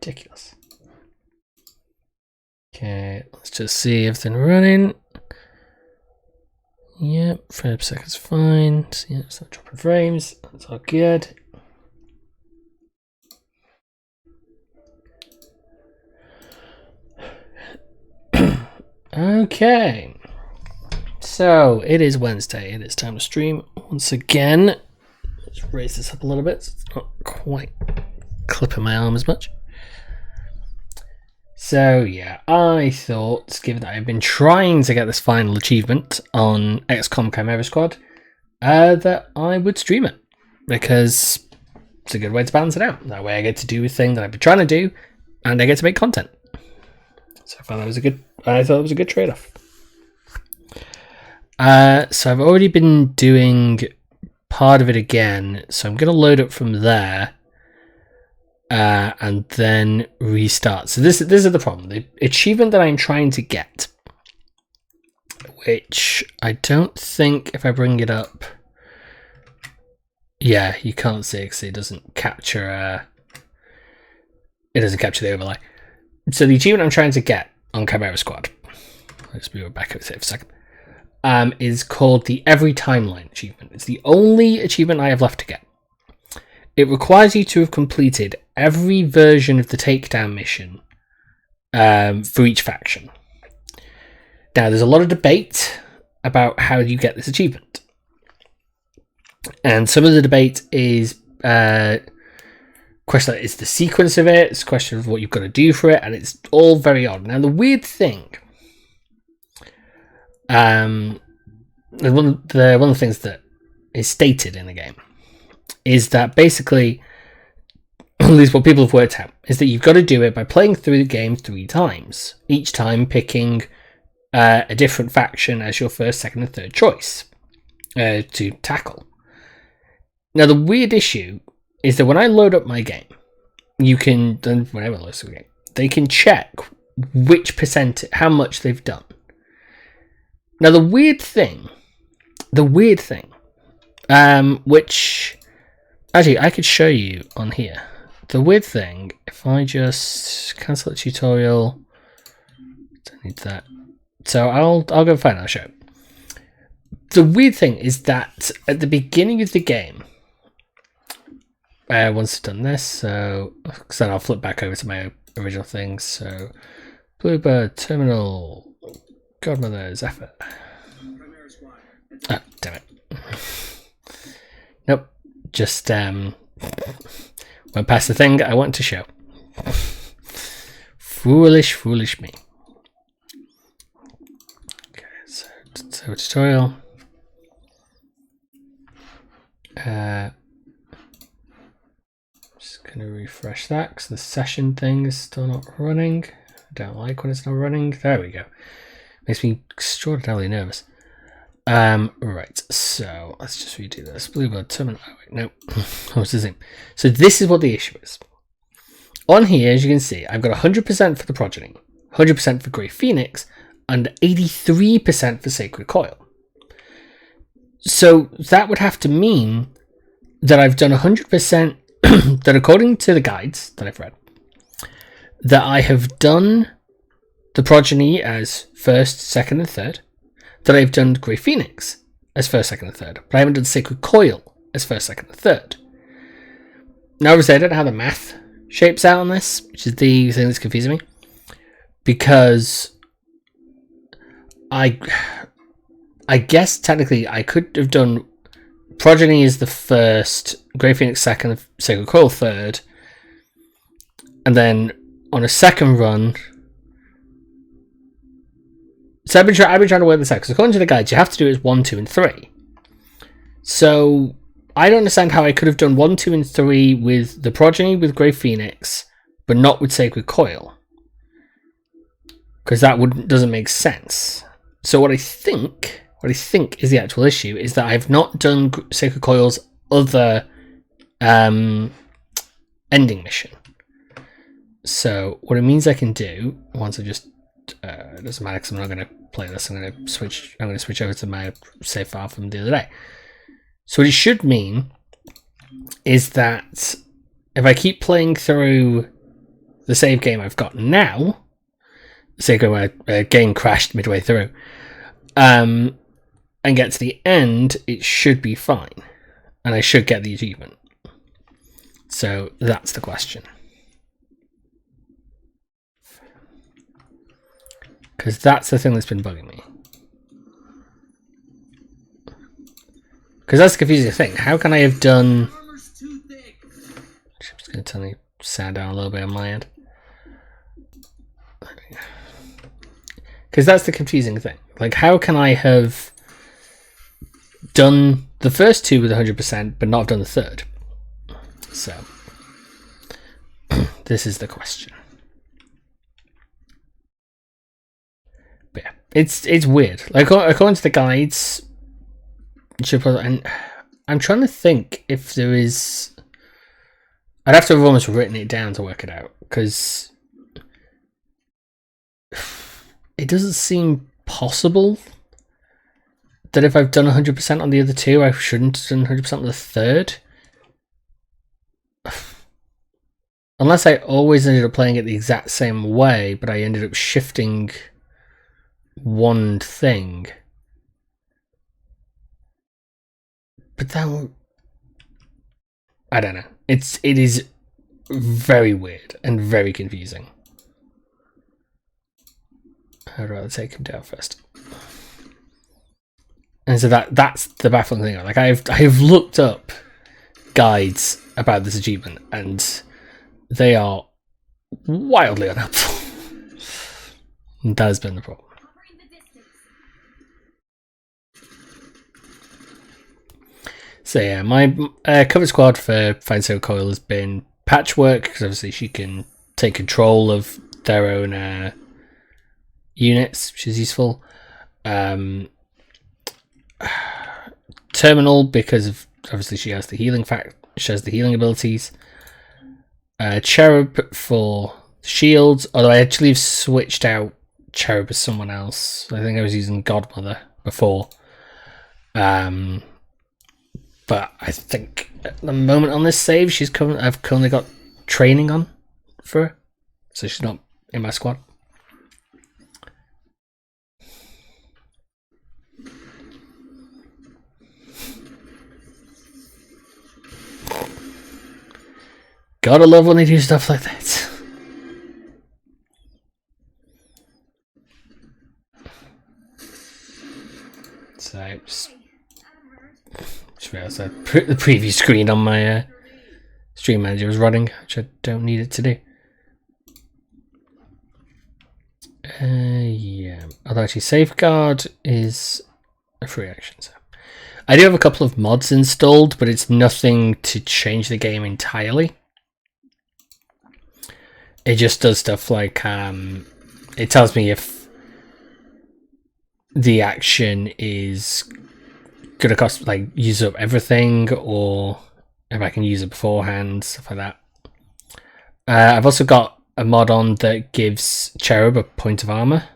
ridiculous. Okay, let's just see everything running. Yep, frame per second's fine. So, yeah, it's not dropping frames. That's all good. Okay. So it is Wednesday. It is time to stream once again. Let's raise this up a little bit so it's not quite clipping my arm as much. So yeah, I thought, given that I've been trying to get this final achievement on XCOM Chimera Squad, that I would stream it, because it's a good way to balance it out. That way I get to do a thing that I've been trying to do, and I get to make content. So I thought it was a good trade-off. So I've already been doing part of it again, so I'm going to load up from there. And then restart. So this is the problem. The achievement that I'm trying to get, which I don't think if I bring it up, yeah, you can't see it because it doesn't capture. It doesn't capture the overlay. So the achievement I'm trying to get on Chimera Squad, let's move it back over here for a second, is called the Every Timeline achievement. It's the only achievement I have left to get. It requires you to have completed every version of the takedown mission for each faction. Now, there's a lot of debate about how you get this achievement. And some of the debate is question is the sequence of it, it's a question of what you've got to do for it, and it's all very odd. Now, the weird thing, one of the things that is stated in the game is that basically, at least what people have worked out, is that you've got to do it by playing through the game 3 times, each time picking a different faction as your first, second, and third choice to tackle. Now, the weird issue is that when I load up my game, whenever I load up the game, they can check which percent, how much they've done. Now, the weird thing, which actually I could show you on here. The weird thing, if I just cancel the tutorial, don't need that. So I'll go find it, I'll show it. The weird thing is that at the beginning of the game, once I've done this, so then I'll flip back over to my original things. So Bluebird, Terminal, Godmother's Effort. Oh, damn it. Nope. Just went past the thing I wanted to show. Foolish me. Okay, so tutorial. Just gonna refresh that because the session thing is still not running. I don't like when it's not running. There we go. Makes me extraordinarily nervous. Right, so let's just redo this. Bluebird terminal. Oh, wait, no. What's the thing? So this is what the issue is. On here, as you can see, I've got 100% for the Progeny, 100% for Grey Phoenix, and 83% for Sacred Coil. So that would have to mean that I've done 100%, that according to the guides that I've read, that I have done the Progeny as first, second, and third, that I've done Grey Phoenix as first, second, and third, but I haven't done Sacred Coil as first, second, and third. Now, obviously, I don't know how the math shapes out on this, which is the thing that's confusing me, because I guess technically I could have done Progeny as the first, Grey Phoenix second, Sacred Coil third, and then on a second run. So I've been trying to work this out, because according to the guides, you have to do it as 1, 2, and 3. So I don't understand how I could have done 1, 2, and 3 with the Progeny with Grey Phoenix, but not with Sacred Coil, because that doesn't make sense. So what I think is the actual issue is that I've not done Sacred Coil's other ending mission. So what it means I can do once I just it doesn't matter because I'm not going to play this. I'm going to switch over to my save file from the other day. So what it should mean is that if I keep playing through the save game I've got now, say where a game crashed midway through, and get to the end, it should be fine. And I should get the achievement. So that's the question. Because that's the thing that's been bugging me. Because that's the confusing thing. How can I have done... I'm just going to turn the sound down a little bit on my end. Because that's the confusing thing. Like, how can I have done the first two with 100% but not have done the third? So, this is the question. But yeah, it's weird. Like, according to the guides, and I'm trying to think if there is... I'd have to have almost written it down to work it out, because it doesn't seem possible that if I've done 100% on the other two, I shouldn't have done 100% on the third. Unless I always ended up playing it the exact same way, but I ended up shifting one thing. But that won't... I don't know. It is very weird and very confusing. I'd rather take him down first. And so that's the baffling thing. Like I've looked up guides about this achievement, and they are wildly unhelpful. That has been the problem. So yeah, my cover squad for Find So Coil has been Patchwork, because obviously she can take control of their own units, which is useful. Terminal, because of obviously she has the healing she has the healing abilities. Cherub for shields, although I actually have switched out Cherub as someone else. I think I was using Godmother before. But I think at the moment on this save, I've currently got training on for her, so she's not in my squad. Gotta love when they do stuff like that. So just realised the preview screen on my stream manager was running, which I don't need it to do. Yeah. Although actually Safeguard is a free action, so I do have a couple of mods installed, but it's nothing to change the game entirely. It just does stuff like it tells me if the action is gonna cost, like, use up everything, or if I can use it beforehand, stuff like that. I've also got a mod on that gives Cherub a point of armor,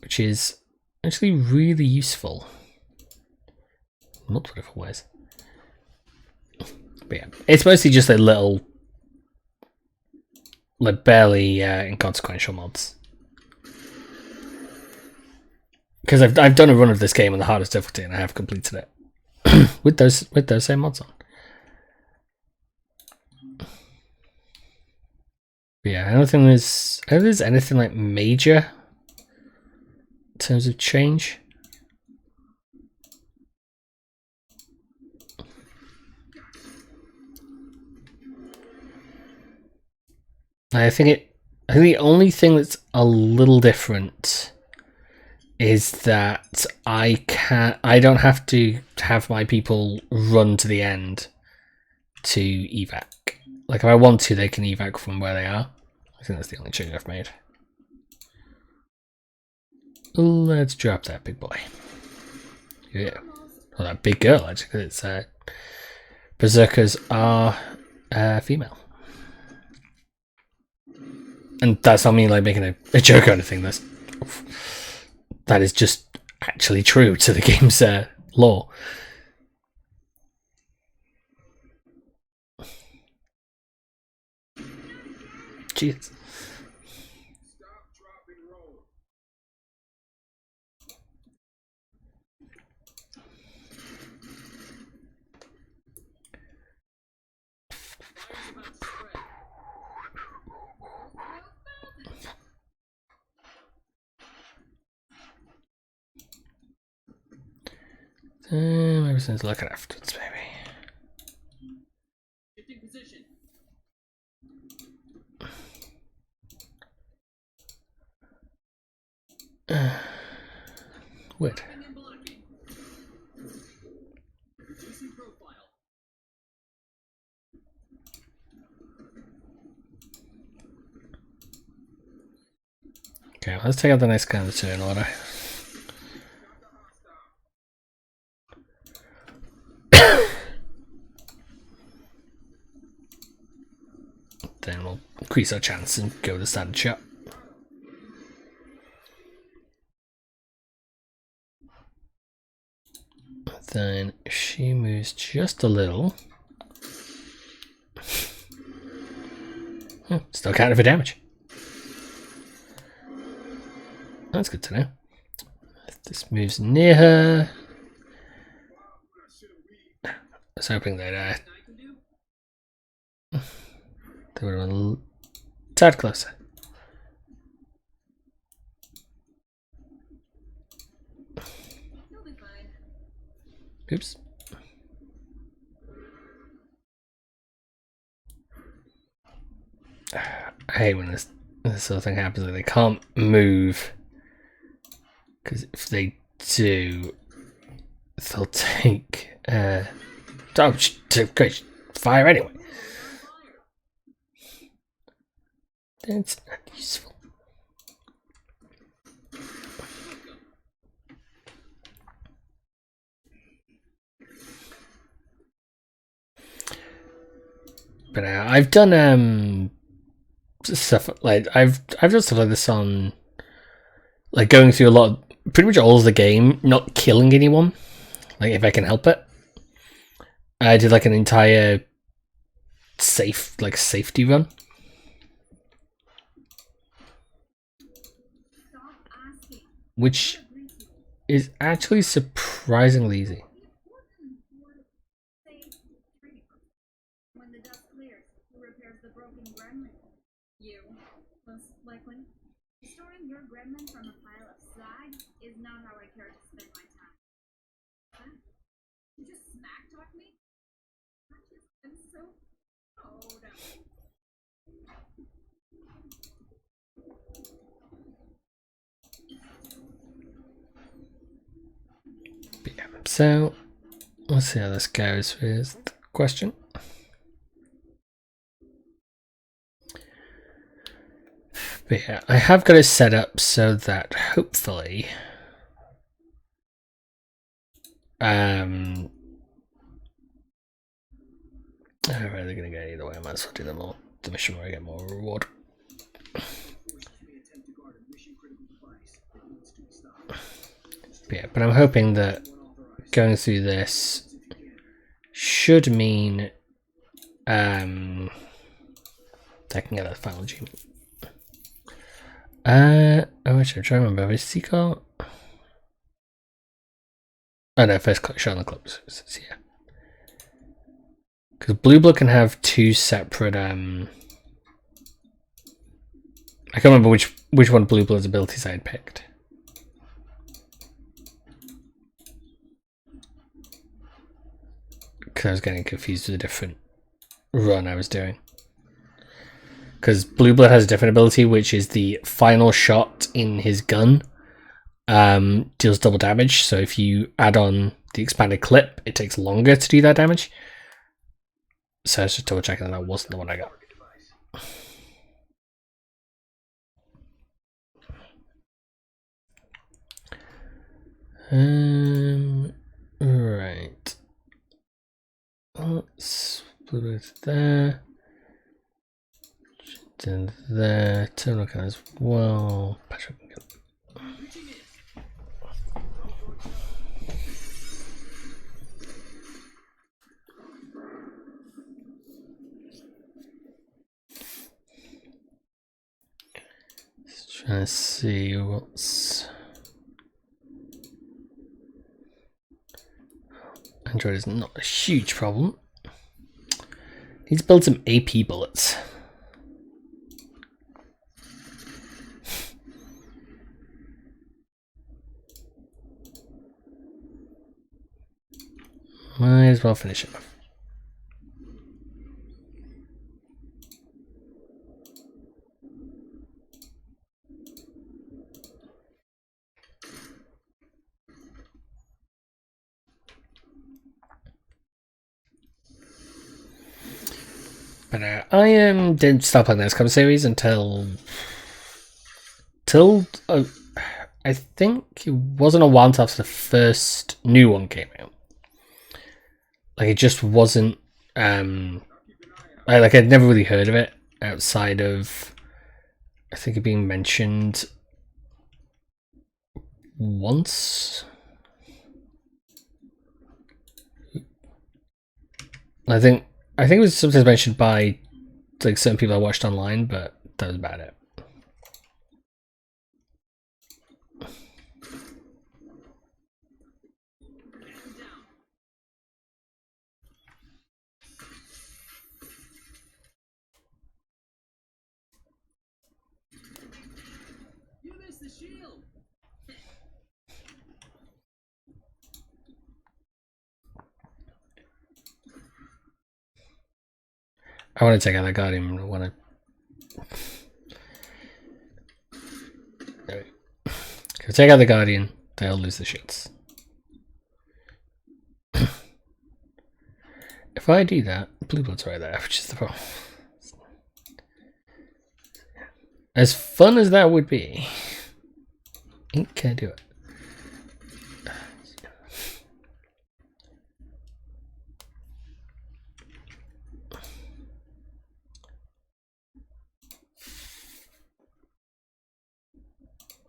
which is actually really useful in multiple different ways. But yeah, it's mostly just a little, like, barely inconsequential mods. Because I've done a run of this game on the hardest difficulty, and I have completed it with those same mods on. But yeah, I don't think there's anything like major in terms of change. I think the only thing that's a little different is that I don't have to have my people run to the end to evac. Like, if I want to, they can evac from where they are. I think that's the only change I've made. Let's drop that big boy. Yeah. Well, that big girl, actually. It's Berserkers are female. And that's not me, like, making a joke or anything. That is just actually true to the game's lore. jeez. Everything's looking afterwards, maybe. Weird. Okay, let's take out the next guy in the turn order. Then we'll increase our chance and go to standard shot. Then she moves just a little. Still counted for damage. That's good to know. If this moves near her, I was hoping that they would have been a tad closer. Oops. I hate when this sort of thing happens. Like they can't move, because if they do, they'll take great fire anyway. That's not useful. But I've done stuff like I've done stuff like this on, like going through a lot of, pretty much all of the game, not killing anyone, like if I can help it. I did like an entire safety run. Which is actually surprisingly easy. So let's see how this goes with the question. But yeah, I have got it set up so that hopefully I'm really gonna get either way. I might as well do them all. The mission where I get more reward. But yeah, but I'm hoping that going through this should mean I can get that final achievement. Oh, actually, I'm trying to remember. Is Seagull? Oh no, first shot on the clubs. Yeah. Because Blue Blood can have two separate. I can't remember which one Blue Blood's abilities I had picked. Because I was getting confused with the different run I was doing. Because Blue Blood has a different ability, which is the final shot in his gun deals double damage. So if you add on the expanded clip, it takes longer to do that damage. So I was just double checking that wasn't the one I got. Right. Let's put it there. Then there. Terminal can as well. Patrick can go. Trying to see what's... Android is not a huge problem. He's built some AP bullets. Might as well finish it off. But I didn't stop playing the XCOM series until I think it wasn't a while until after the first new one came out. Like it just wasn't. I'd never really heard of it outside of I think it being mentioned once. I think it was sometimes mentioned by like certain people I watched online, but that was about it. I want to take out that Guardian. I want to. If I take out the Guardian, they'll lose the shields. If I do that, Blue Blood's right there, which is the problem. As fun as that would be, Ink can't do it.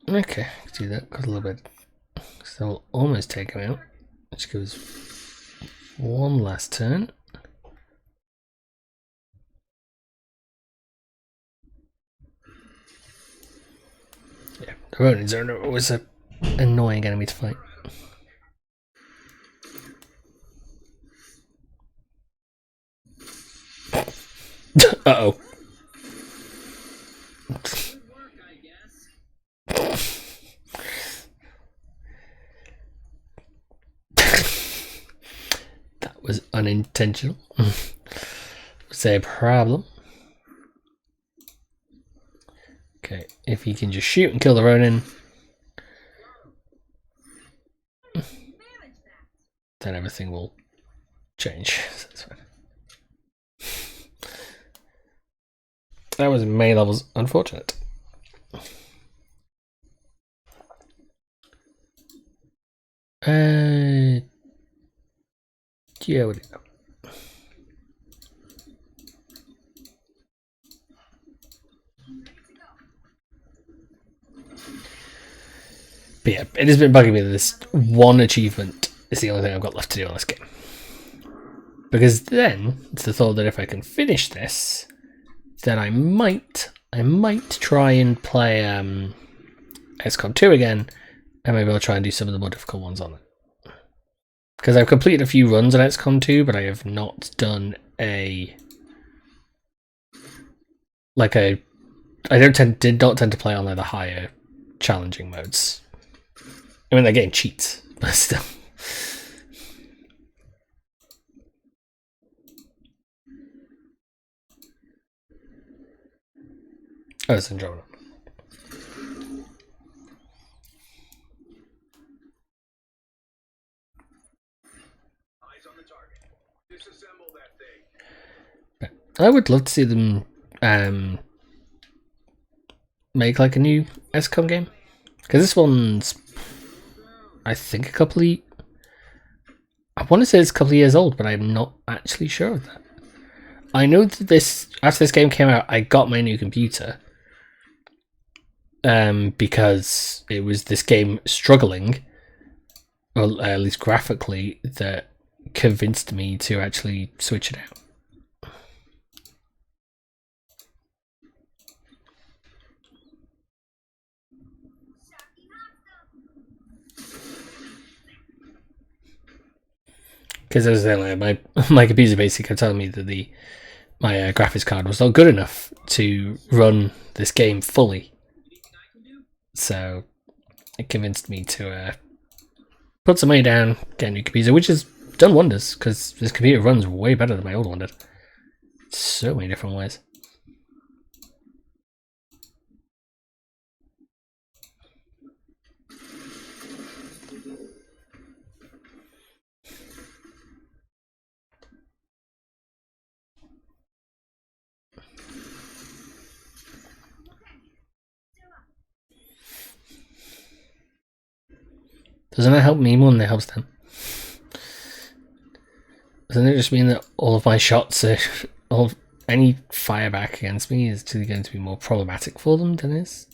Okay, do that. Got a little bit. So we'll almost take him out. Which goes one last turn. Yeah, the Ronins are always an annoying enemy to fight. Uh-oh. That was unintentional. Was a problem. Okay, if he can just shoot and kill the Ronin, then everything will change. That's fine. That was May levels unfortunate. Yeah, what do you know? But yeah, it has been bugging me that this one achievement is the only thing I've got left to do on this game. Because then, it's the thought that if I can finish this, then I might try and play XCOM 2 again, and maybe I'll try and do some of the more difficult ones on it. Because I've completed a few runs on XCOM 2, but I have not done I did not tend to play on like the higher challenging modes. I mean, that game cheats, but still. Oh, it's Andromeda. I would love to see them make like a new XCOM game, because this one's, I think, I want to say it's a couple of years old, but I'm not actually sure of that. I know that after this game came out, I got my new computer because it was this game struggling, or at least graphically, that convinced me to actually switch it out. because as I say, like, my computer basically kept telling me that my graphics card was not good enough to run this game fully. So it convinced me to put some money down, get a new computer, which has done wonders because this computer runs way better than my old one did. So many different ways. Doesn't that help me more than it helps them? Doesn't it just mean that all of my shots are, any fire back against me is going to be more problematic for them than it is?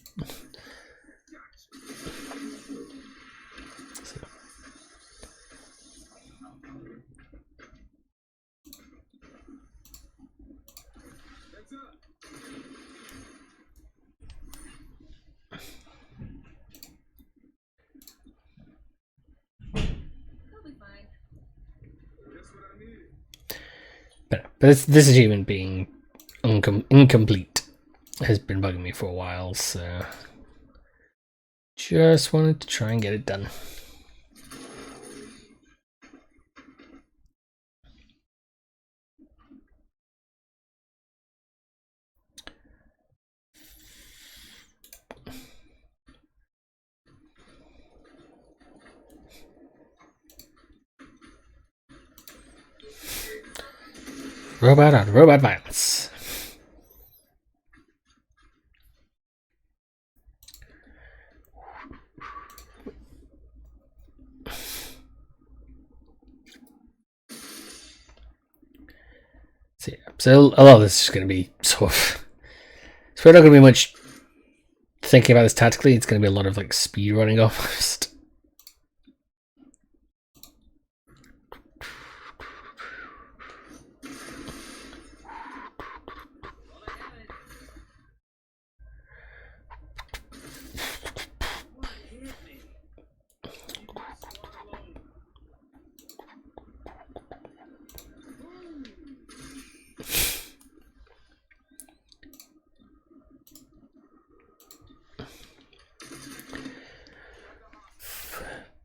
But this achievement being incomplete has been bugging me for a while, so just wanted to try and get it done. Robot on robot violence. So a lot of this is going to be sort of. So we're not going to be much thinking about this tactically. It's going to be a lot of like speed running almost.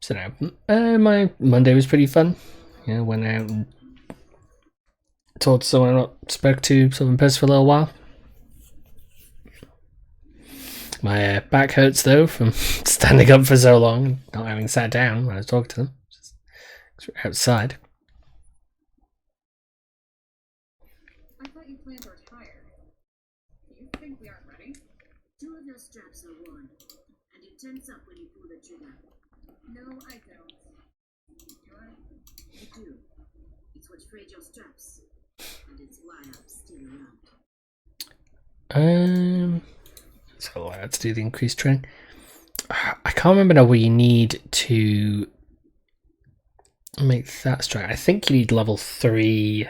So now, my Monday was pretty fun. You know, went out and talked to someone I not spoke to sort of in person for a little while. My back hurts though from standing up for so long and not having sat down when I was talking to them. Because we're outside. I thought you planned to retire. Do you think we aren't ready? 2 of your straps are worn, and you tense up when you pull the trigger. No, I don't. Do I? You do. It's what frayed your straps, and it's why I'm still around. So let's do the increased training. I can't remember now what you need to make that strike. I think you need level 3.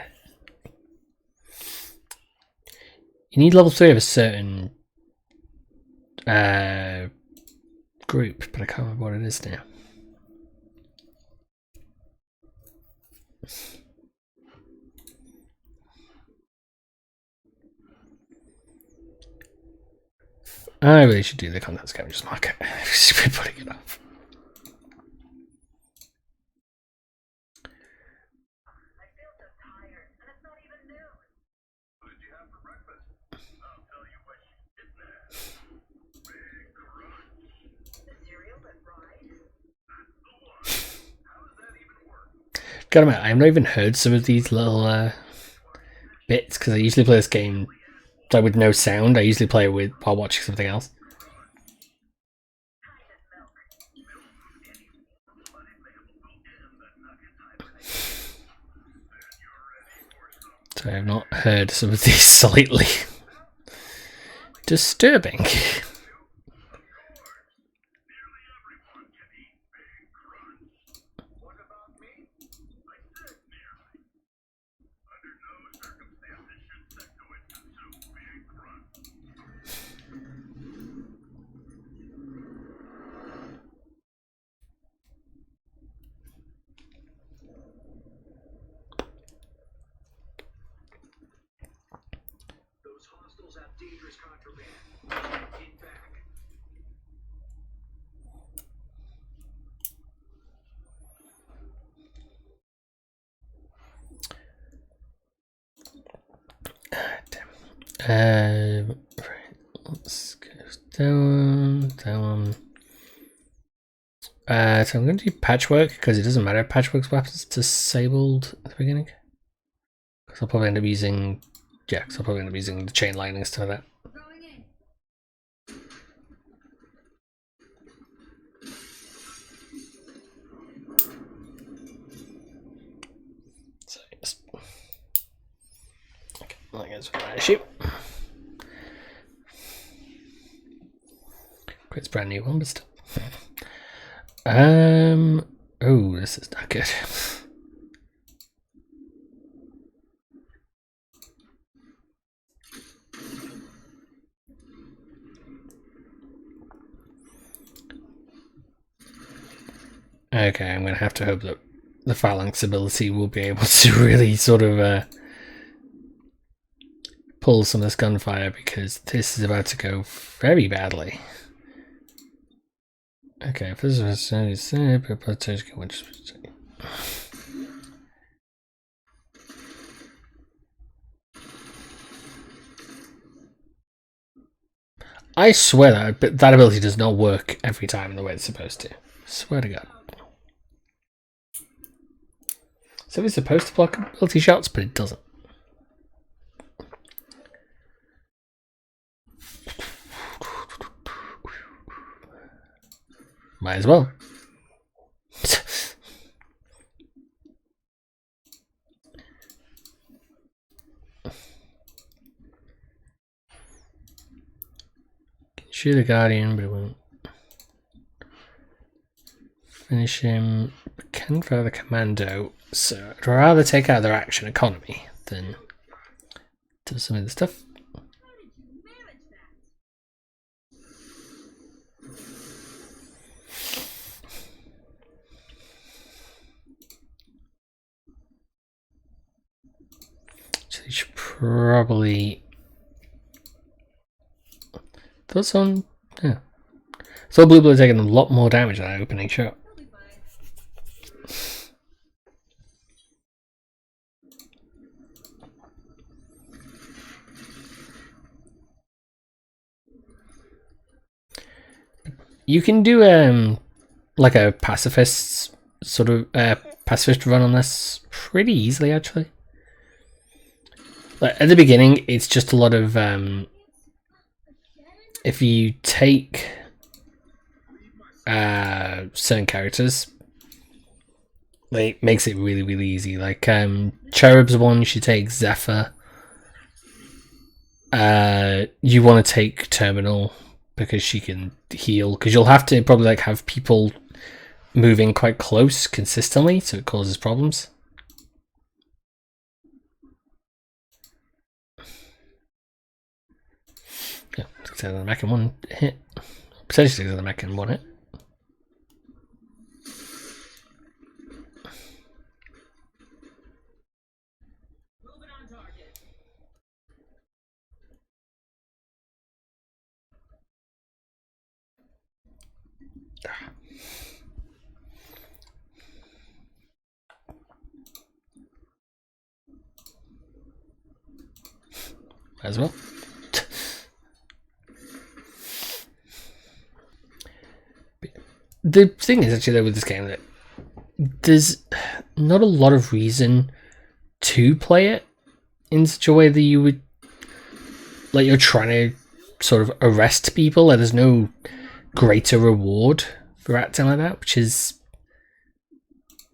You need level 3 of a certain group, but I can't remember what it is now. I really should do the content scavengers market. Should be putting it off. I feel so tired, and it's not even noon. What did you have for breakfast? I'll tell you what you didn't have. Big crunch. The cereal that fried? That's the one. How does that even work? Gotta admit, I've not even heard some of these little bits because I usually play this game with no sound. I usually play it while watching something else. So I have not heard some of these slightly disturbing. vehicles have dangerous contraband. Get back. Right, let's go down. So I'm going to do patchwork because it doesn't matter if patchwork's weapons disabled at the beginning. Because I'll probably end up using, the chain lightning instead of that. Going in. So yes. Okay, that goes for that issue. It's a brand new one, but still. Oh, this is not good. Okay, I'm going to have to hope that the phalanx ability will be able to really sort of pull some of this gunfire, because this is about to go very badly. Okay, if this is I swear that ability does not work every time in the way it's supposed to. Swear to God. So it's supposed to block ability shots, but it doesn't. Might as well. Shoot a guardian, but it won't. Finish him. Can fire the commando. So I'd rather take out their action economy than do some of the stuff. How did you manage that? So you should probably. Thoughts on. Yeah. So Blue Blue taking a lot more damage than that opening shot. They'll be fine. You can do like a pacifist sort of pacifist run on this pretty easily, actually. Like at the beginning, it's just a lot of if you take certain characters, it makes it really, really easy. Like Cherub's one, you should take Zephyr. You want to take Terminal because she can heal. Because you'll have to probably like have people moving quite close consistently, so it causes problems. Yeah, 6 out of the mech in one hit. Potentially 6 out of the mech in one hit. Moving on target. As well. The thing is actually though with this game that there's not a lot of reason to play it in such a way that you would like you're trying to sort of arrest people. Like there's no greater reward for acting like that, which is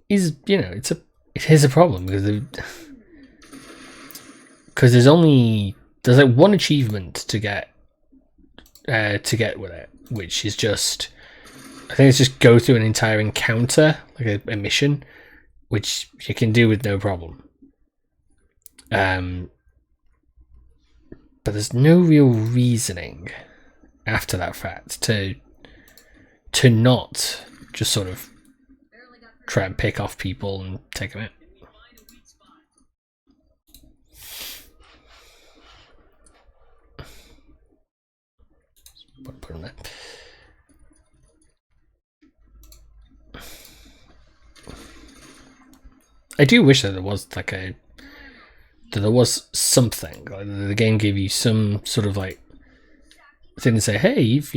you know it is a problem because there's like one achievement to get with it, which is just I think it's just go through an entire encounter, like a mission, which you can do with no problem. But there's no real reasoning after that fact to not just sort of try and pick off people and take them out. Put them there. I do wish that there was like there was something. Like the game gave you some sort of like thing to say, hey, you've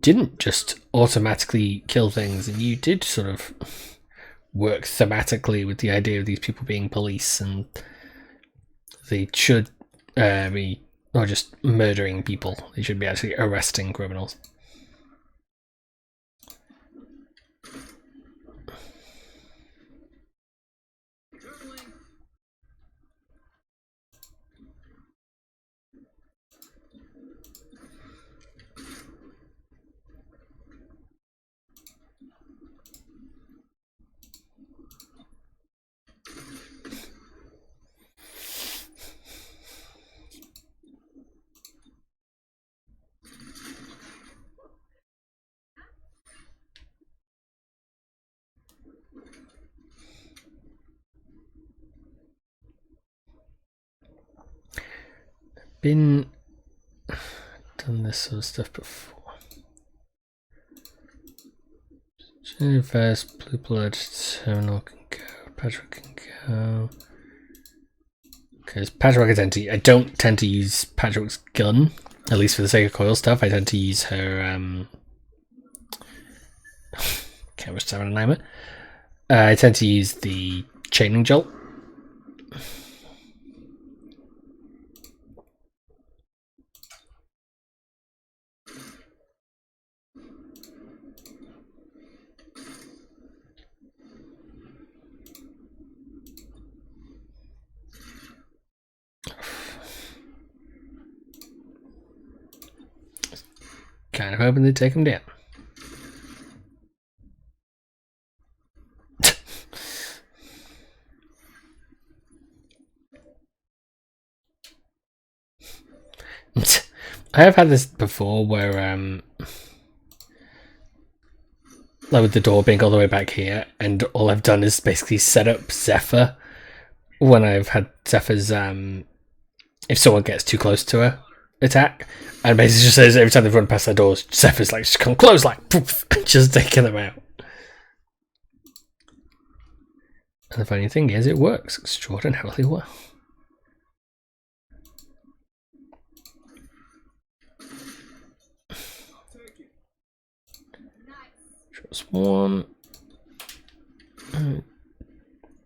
didn't just automatically kill things, and you did sort of work thematically with the idea of these people being police, and they should be not just murdering people, they should be actually arresting criminals. Been done this sort of stuff before. First, Blue Blood, Terminal can go, Patrick can go. Because Patrick, I don't tend to use Patrick's gun, at least for the sake of coil stuff. I tend to use her camera stamina timer. I tend to use the chaining jolt. Kind of hoping to take him down. I have had this before where like with the door being all the way back here, and all I've done is basically set up Zephyr when I've had Zephyr's if someone gets too close to her attack, and basically just says every time they run past their doors, Zephyr's like just come close, like poof, just taking them out. And the funny thing is, it works extraordinarily well. Just one.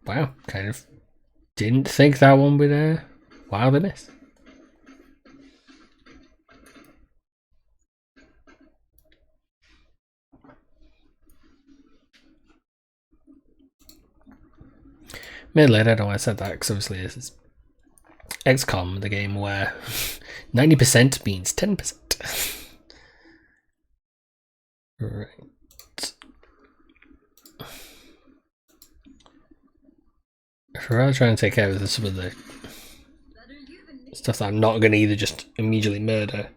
Wow, kind of didn't think that one would wildly miss. Made later, I don't know why I said that, because obviously this is XCOM, the game where 90% means 10%. Right. I'd rather try and take care of some of the stuff that I'm not going to either just immediately murder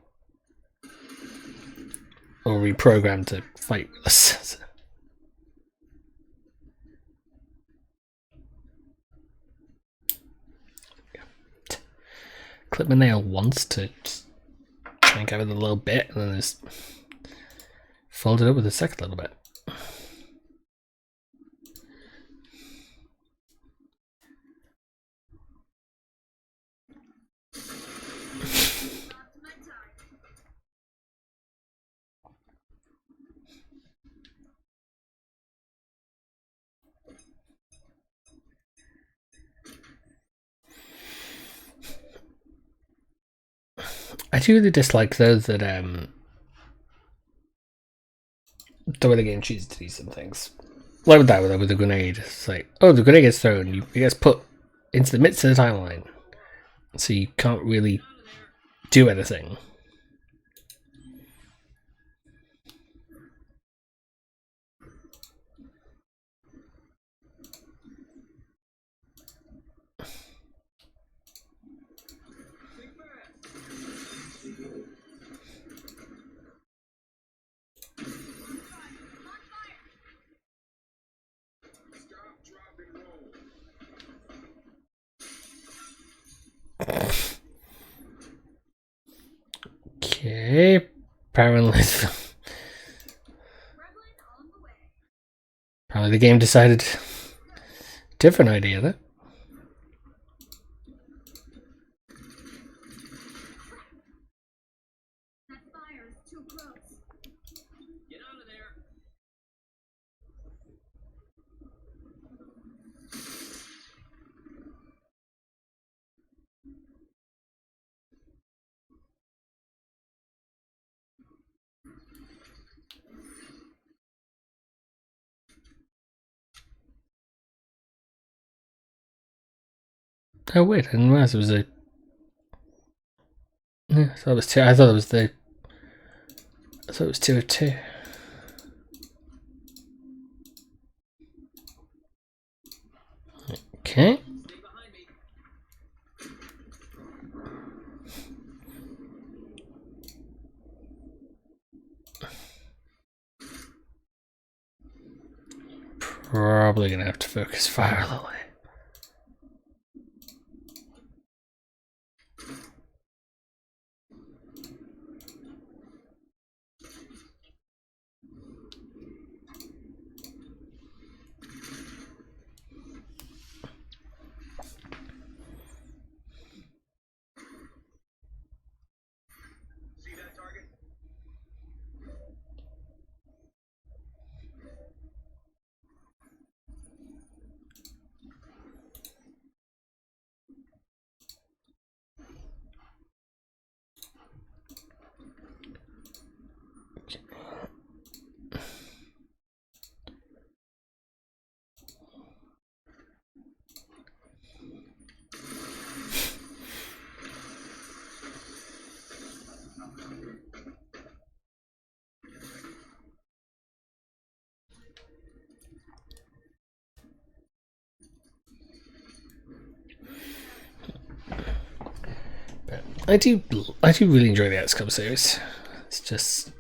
or reprogram to fight with us. Clip my nail once to just try and get rid of a little bit, and then just fold it up with a second little bit. I do really dislike though that the way the game chooses to do some things. Like with that, with the grenade, it's like, oh, the grenade gets thrown, you gets put into the midst of the timeline, so you can't really do anything. Okay, Apparently, Gremlin on the way. apparently the game decided different idea there. That fire is too close. Get out of there. Oh wait, I didn't realize it was a. Yeah, I thought it was two. I thought it was the. I thought it was 202. Okay. Stay behind me. Probably gonna have to focus fire Lily. See that target? But I do really enjoy the XCOM series. It's just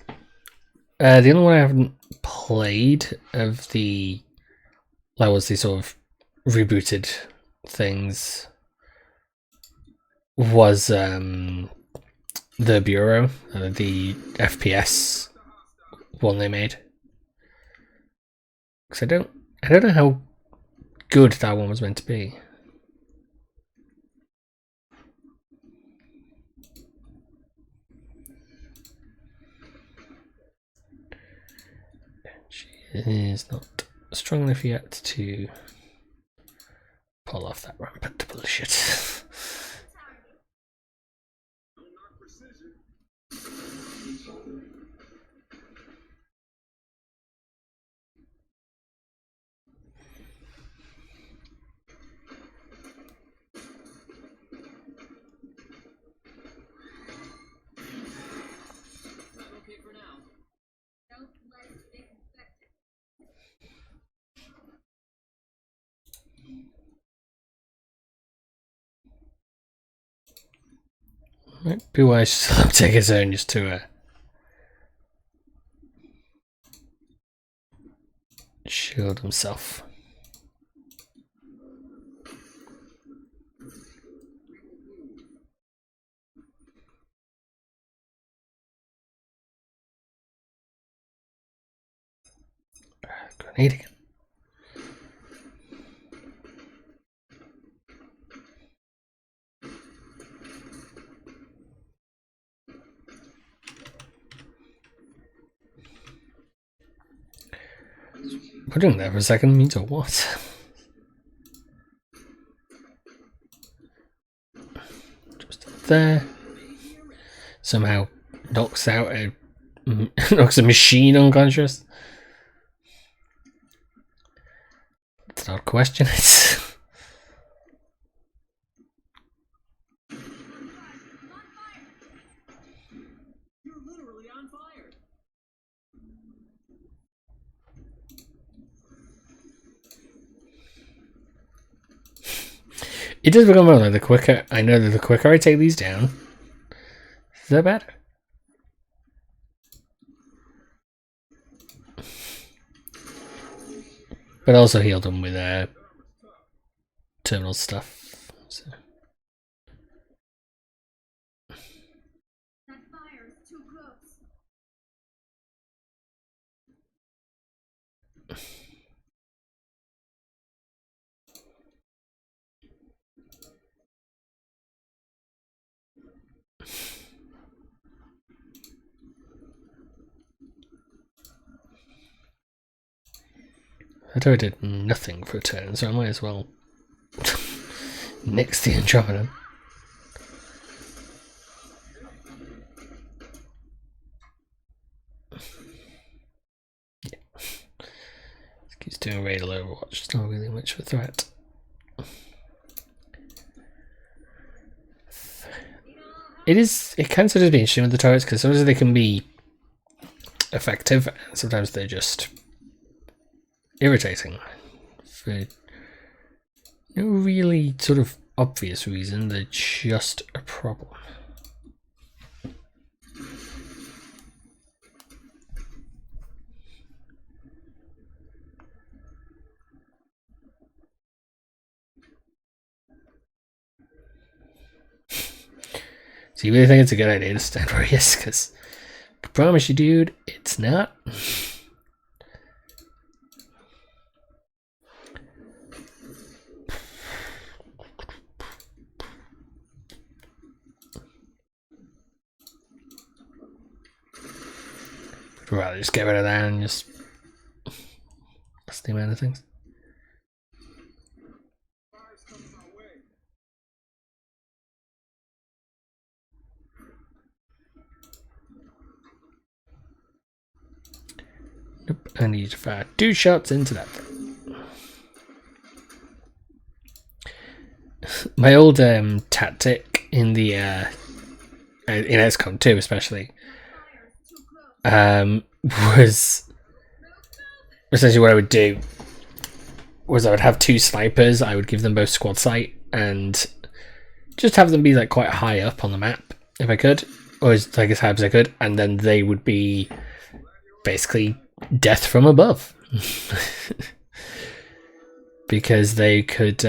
the only one I haven't played of the that was the sort of rebooted things was the Bureau, the FPS one they made. Because I don't know how good that one was meant to be. She is not strong enough yet to pull off that rampant bullshit. Not precision. I'm okay for now. Don't let it get infected. Might be wise to take his own just to shield himself. Grenade again. Putting there for a second means a what? Just there. Somehow knocks out a knocks a machine unconscious. Let's not question it. You're literally on fire. It does become more like the quicker I know that the quicker I take these down, the better. But also healed them with terminal stuff. So. That fire is too close. I thought I did nothing for a turn, so I might as well nix the Andromeda. Yeah. Keeps doing Raid Overwatch, it's not really much of a threat. It can sort of be interesting with the turrets because sometimes they can be effective and sometimes they're just irritating for no really sort of obvious reason. They're just a problem. So you really think it's a good idea to stand where he is? Because I promise you, dude, it's not. I'd rather just get rid of that and just... That's the amount of things. Nope, I need to fire 2 shots into that thing. My old tactic in the in XCOM 2 especially was essentially what I would do was I would have 2 snipers. I would give them both squad sight and just have them be like quite high up on the map if I could, or as like as high as I could, and then they would be basically death from above because they could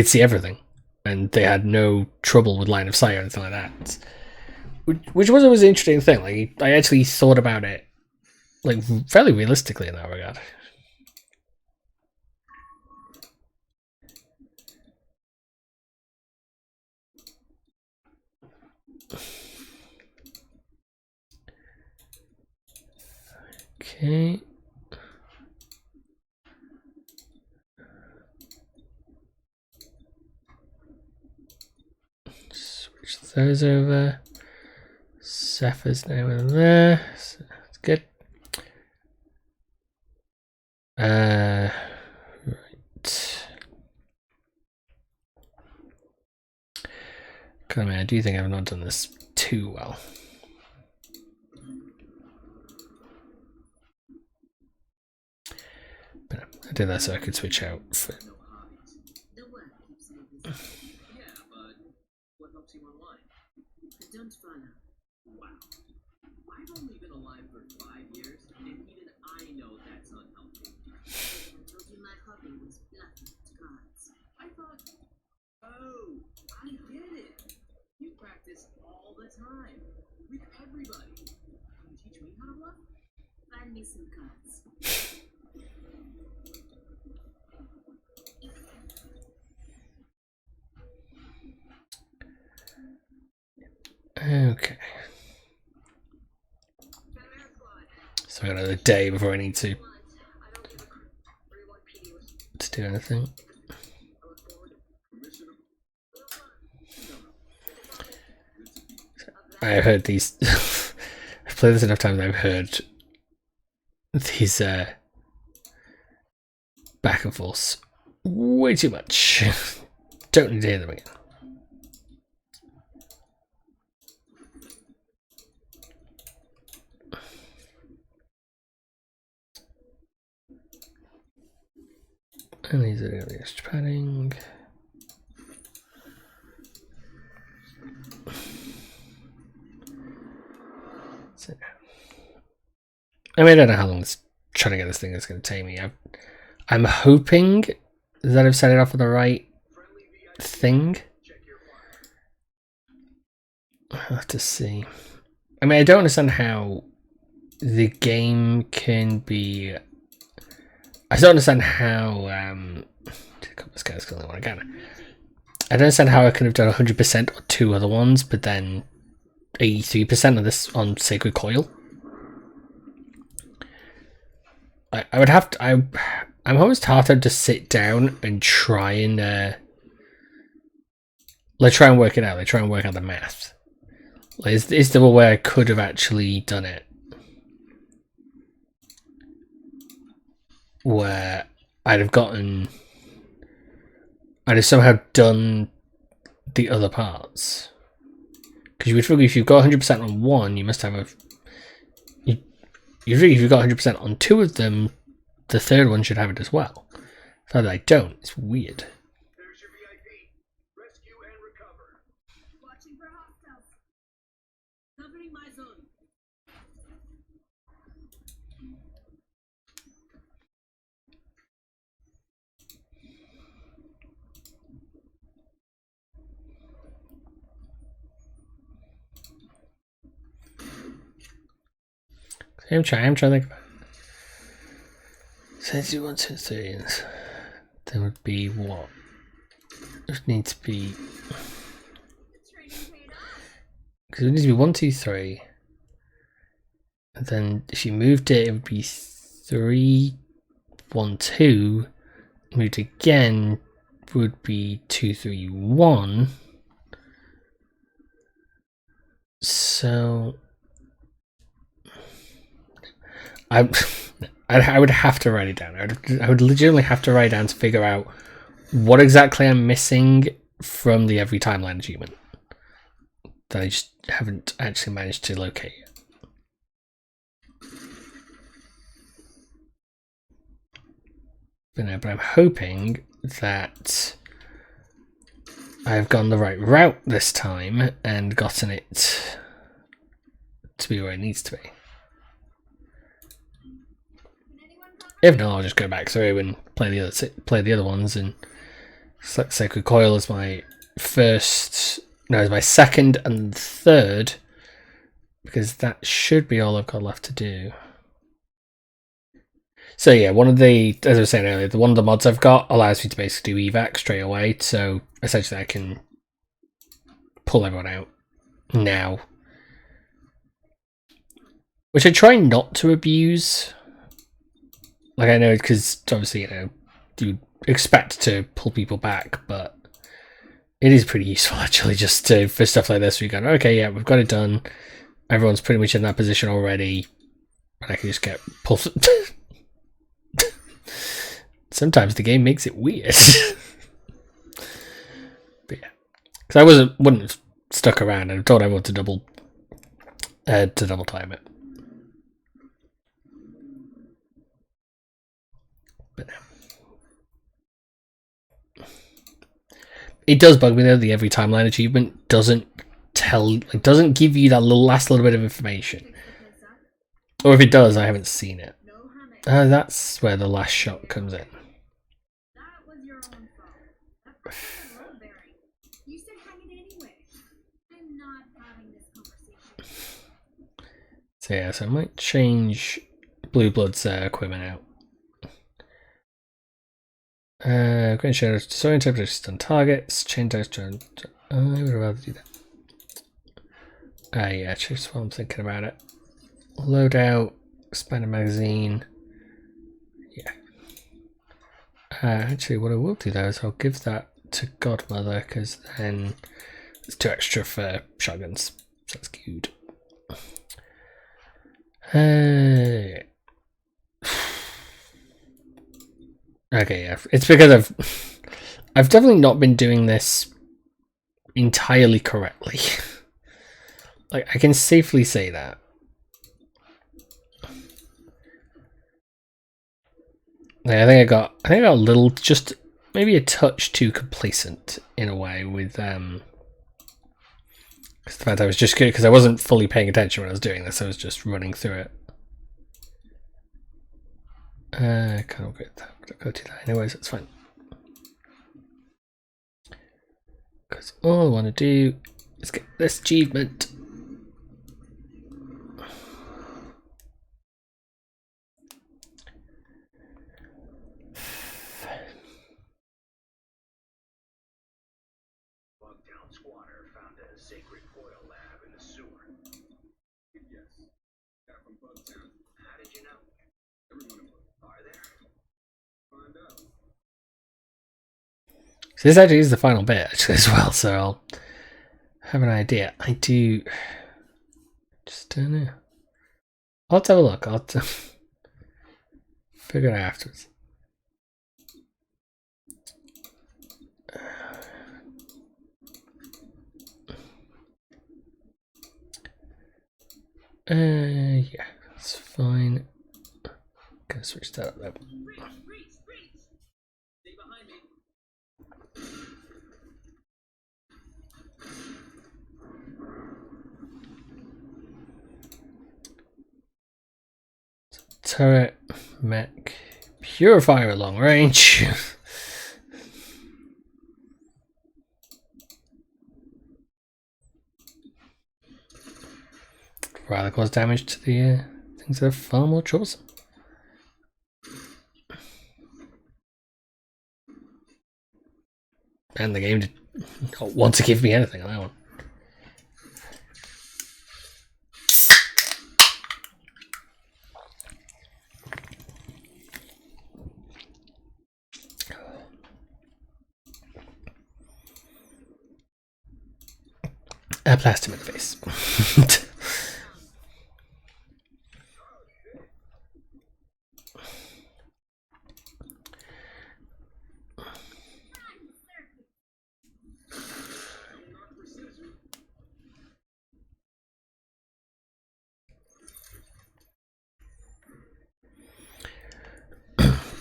see everything and they had no trouble with line of sight or anything like that, which was always an interesting thing. Like I actually thought about it like fairly realistically in that regard. Okay. Switch those over. Zephyr's now in there. So that's good. Right. God, I mean, I do think I've not done this too well. But no, I did that so I could switch out for... The work keeps me busy. Yeah, but what helps you unwind? I don't follow. Wow. I've only been alive for 5 years, and even I know that's unhealthy. I told you my hobby was bluffing cards. I thought, oh, I get it. You practice all the time, with everybody. Can you teach me how to bluff? Find me some cards. Okay. So I got another day before I need to do anything. I've heard these. I've played this enough times. I've heard these back and forths way too much. Don't need to hear them again. And these are the extra padding. So, I mean, I don't know how long this trying to get this thing is going to take me. I'm hoping that I've set it off with the right thing. I'll have to see. I mean, I don't understand how the game can be. I don't understand how. This guy's the only one again. I don't understand how I could have done 100% on 2 other ones, but then 83% of this on Sacred Coil. I would have to. I'm almost hard to sit down and try and try and work it out. Try and work out the math. Is there a way I could have actually done it where I'd have somehow done the other parts? Because you would figure if you've got 100% on one, you must have a. You figure if you've got 100% on 2 of them, the third one should have it as well. So that I don't. It's weird. There's your VIP. Rescue and recover. Watching for hostiles. Covering my zone. I'm trying to think about it. Since you want to things, there would be what? There needs to be. Because it needs to be 1, 2, 3. And then if you moved it, it would be 3, 1, 2. Moved again would be 2, 3, 1. So I would have to write it down. I would legitimately have to write it down to figure out what exactly I'm missing from the every timeline achievement that I just haven't actually managed to locate yet. But I'm hoping that I've gone the right route this time and gotten it to be where it needs to be. If not, I'll just go back through and play the other ones. And Sacred Coil is my it's my second and third, because that should be all I've got left to do. So yeah, as I was saying earlier, one of the mods I've got allows me to basically do evac straight away. So essentially, I can pull everyone out now, which I try not to abuse. Like, I know, because obviously, you expect to pull people back, but it is pretty useful actually, just for stuff like this. Where you go, okay, yeah, we've got it done. Everyone's pretty much in that position already, and I can just get pulled. Sometimes the game makes it weird. But yeah, because I wouldn't have stuck around. I told everyone to double time it. But it does bug me though. The every timeline achievement doesn't give you that last little bit of information, or if it does, I haven't seen it. That's where the last shot comes in. That was your own fault. That person had load bearing. You said hang it anyway. I'm not having this conversation. So yeah, so I might change Blue Blood's equipment out. Going to share destroy interpretation on targets. Change those to. I would rather do that. Yeah, just while I'm thinking about it. Loadout, expand a magazine. Yeah. Actually, what I will do though is I'll give that to Godmother, because then it's 2 extra for shotguns. So that's good. Okay, yeah, it's because I've definitely not been doing this entirely correctly. Like, I can safely say that. Like, I think I got a little, just maybe a touch too complacent in a way with the fact I was just good because I wasn't fully paying attention when I was doing this. I was just running through it. I can't get that. Go to that anyways. It's fine. Because all I want to do is get this achievement. sacred oil lab in the sewer. Yes. Guy from Bugtown. How did you know? Everyone in Bug. Are there? Find out. So this actually is the final bit actually as well, so I'll have an idea. I do just don't know. I'll have to have a look. I'll have to figure it out afterwards. Yeah, that's fine. Gonna switch that up though. Stay behind me. Turret, mech, purifier at long range. Rather cause damage to the things that are far more troublesome. And the game did not want to give me anything on that one. A plastic in the face.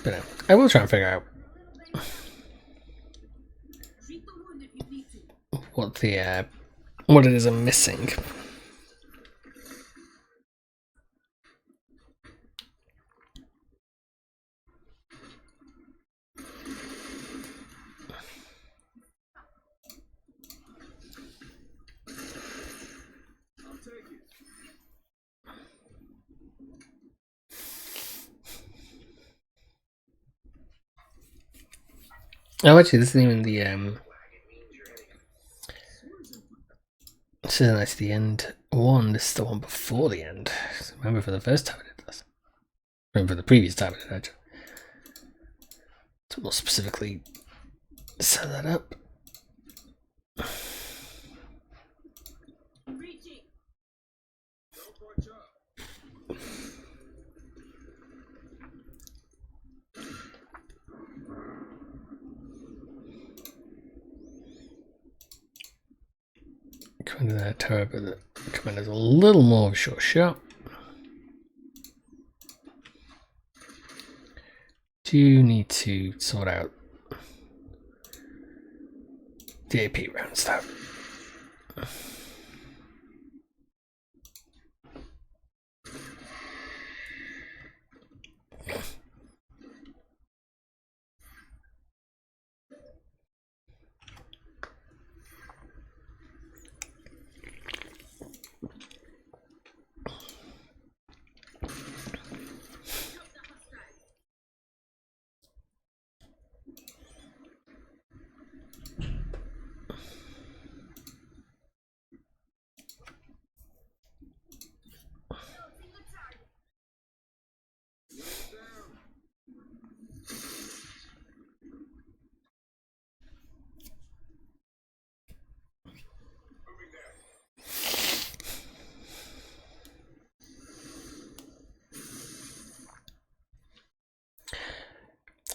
But I will try and figure out what the what it is I'm missing. I'll take it. Oh, actually, this isn't even the this isn't actually the end one. This is the one before the end. So remember, for the first time I did this. Remember, for the previous time I did actually. To more specifically set that up. Don't bunch up. Come into that tower, but the commander's a little more of a short shot. Do need to sort out the AP rounds though.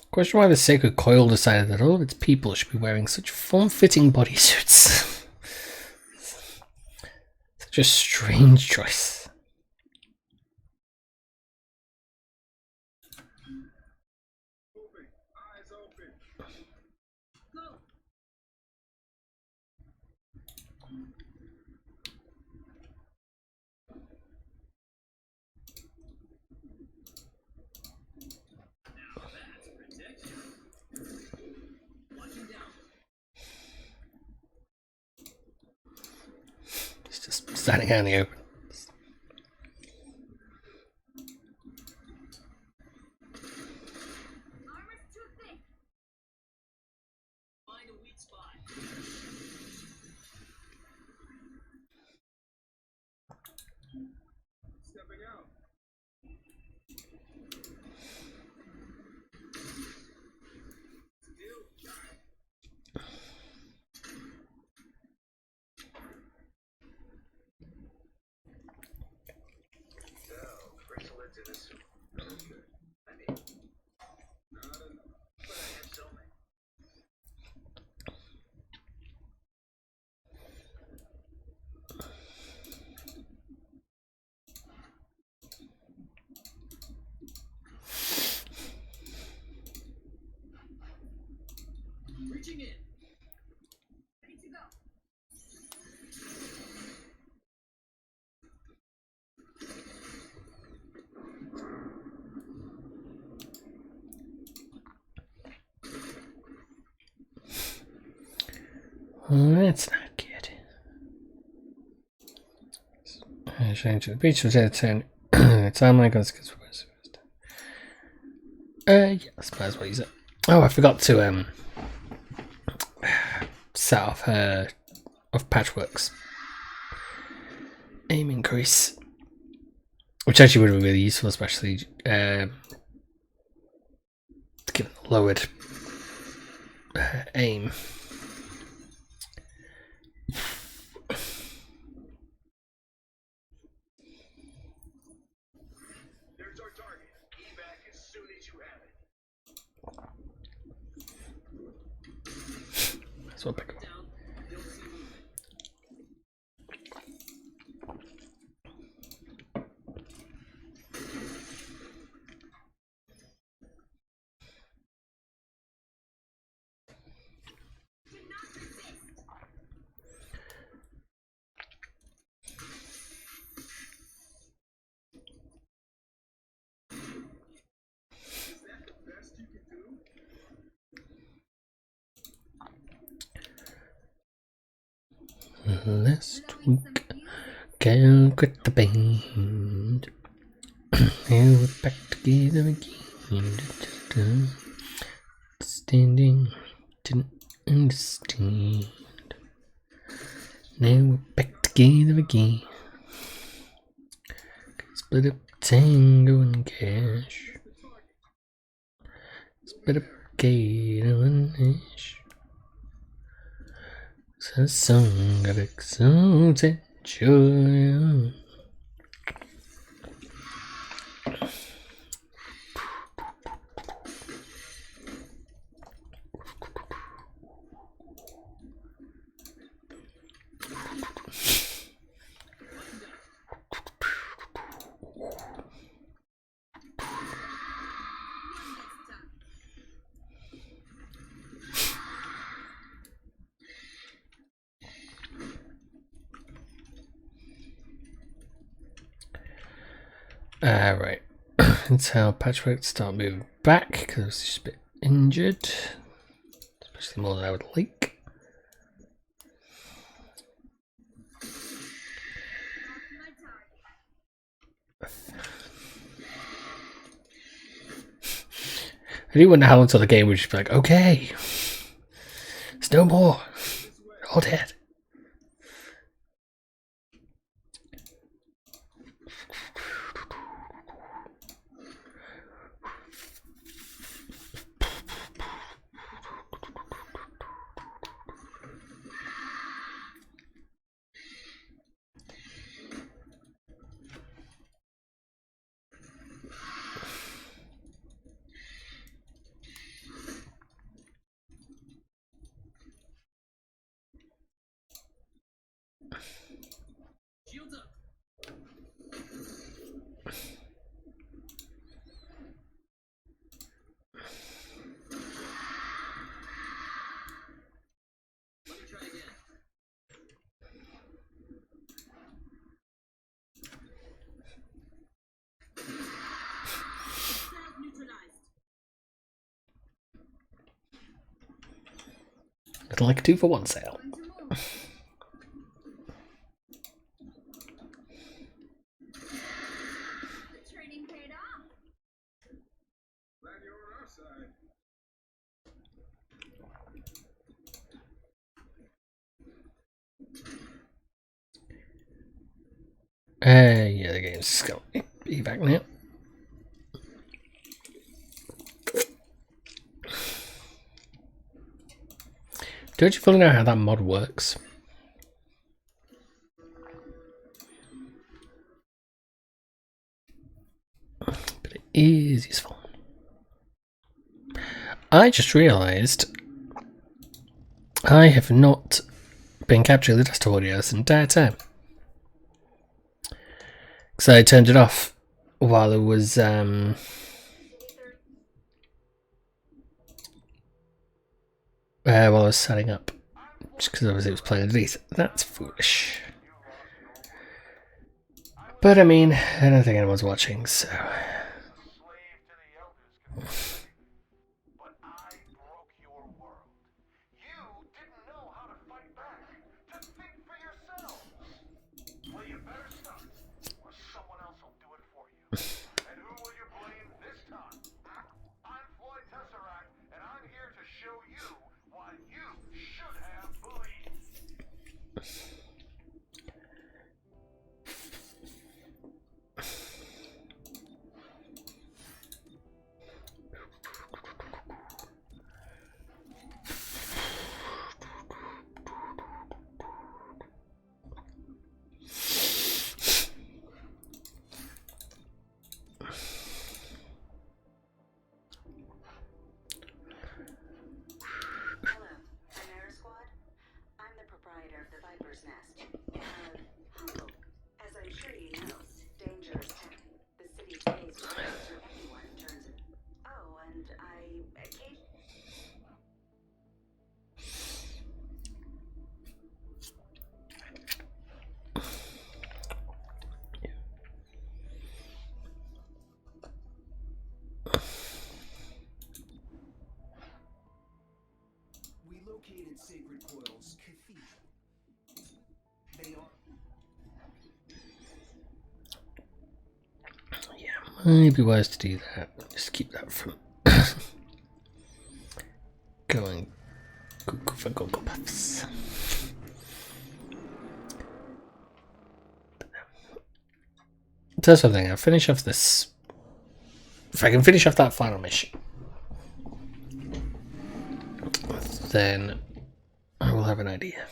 Question why the Sacred Coil decided that all of its people should be wearing such form-fitting bodysuits. Such a strange choice. Moving. Eyes open. Go. Now that's protection. Watching down. It's just standing out in the open. Armor's too thick. Find a weak spot. coming out. Still got So, bracelets in a suit. Okay. I mean, not enough. But I have so many. reaching in. Ready to go. That's not good. Change the beach was at 10. It's on my guns. Yeah, that's what he said. Oh, I forgot to set off her Patchwork's aim increase, which actually would have been really useful, especially given the lowered aim. There's our target. Evac as soon as you have it. That's what pick up. Down. Don't see movement. Do not resist. Is that the best you can do? Last Blowing week, some music. can't quit the band. And we're back together again. Standing, didn't understand. Now we're back together again. Split up Tango and Cash. Split up Kato and Ash. It's a song of exalted joy. One next time. Right. Until Patchwork start moving back because I was just a bit injured, especially more than I would like. Mark my target. I do wonder how until the game would just be like, okay, there's no more, we're all dead. Shields up. Let me try again. Self neutralized. Looking like a 2-for-1 sale. Going to move. The training paid off. Glad you're on our side. Yeah, the game's got be back now. Don't you fully know how that mod works? But it is useful. I just realised I have not been capturing the desktop audio this entire time. Because I turned it off while it was while I was setting up. Just because obviously it was playing underneath. That's foolish. But I mean, I don't think anyone's watching, so. Chimera Squad? I'm the proprietor of the Viper's Nest. Humble. As I'm sure you know, danger is tech. The city stays close to anyone turns it. Oh, and I occasionally. We located Sacred Coil's cathedral. They are. Yeah, might be wise to do that. Just keep that from going for Google Puffs. That's something. I'll finish off this. If I can finish off that final mission, then I will have an idea.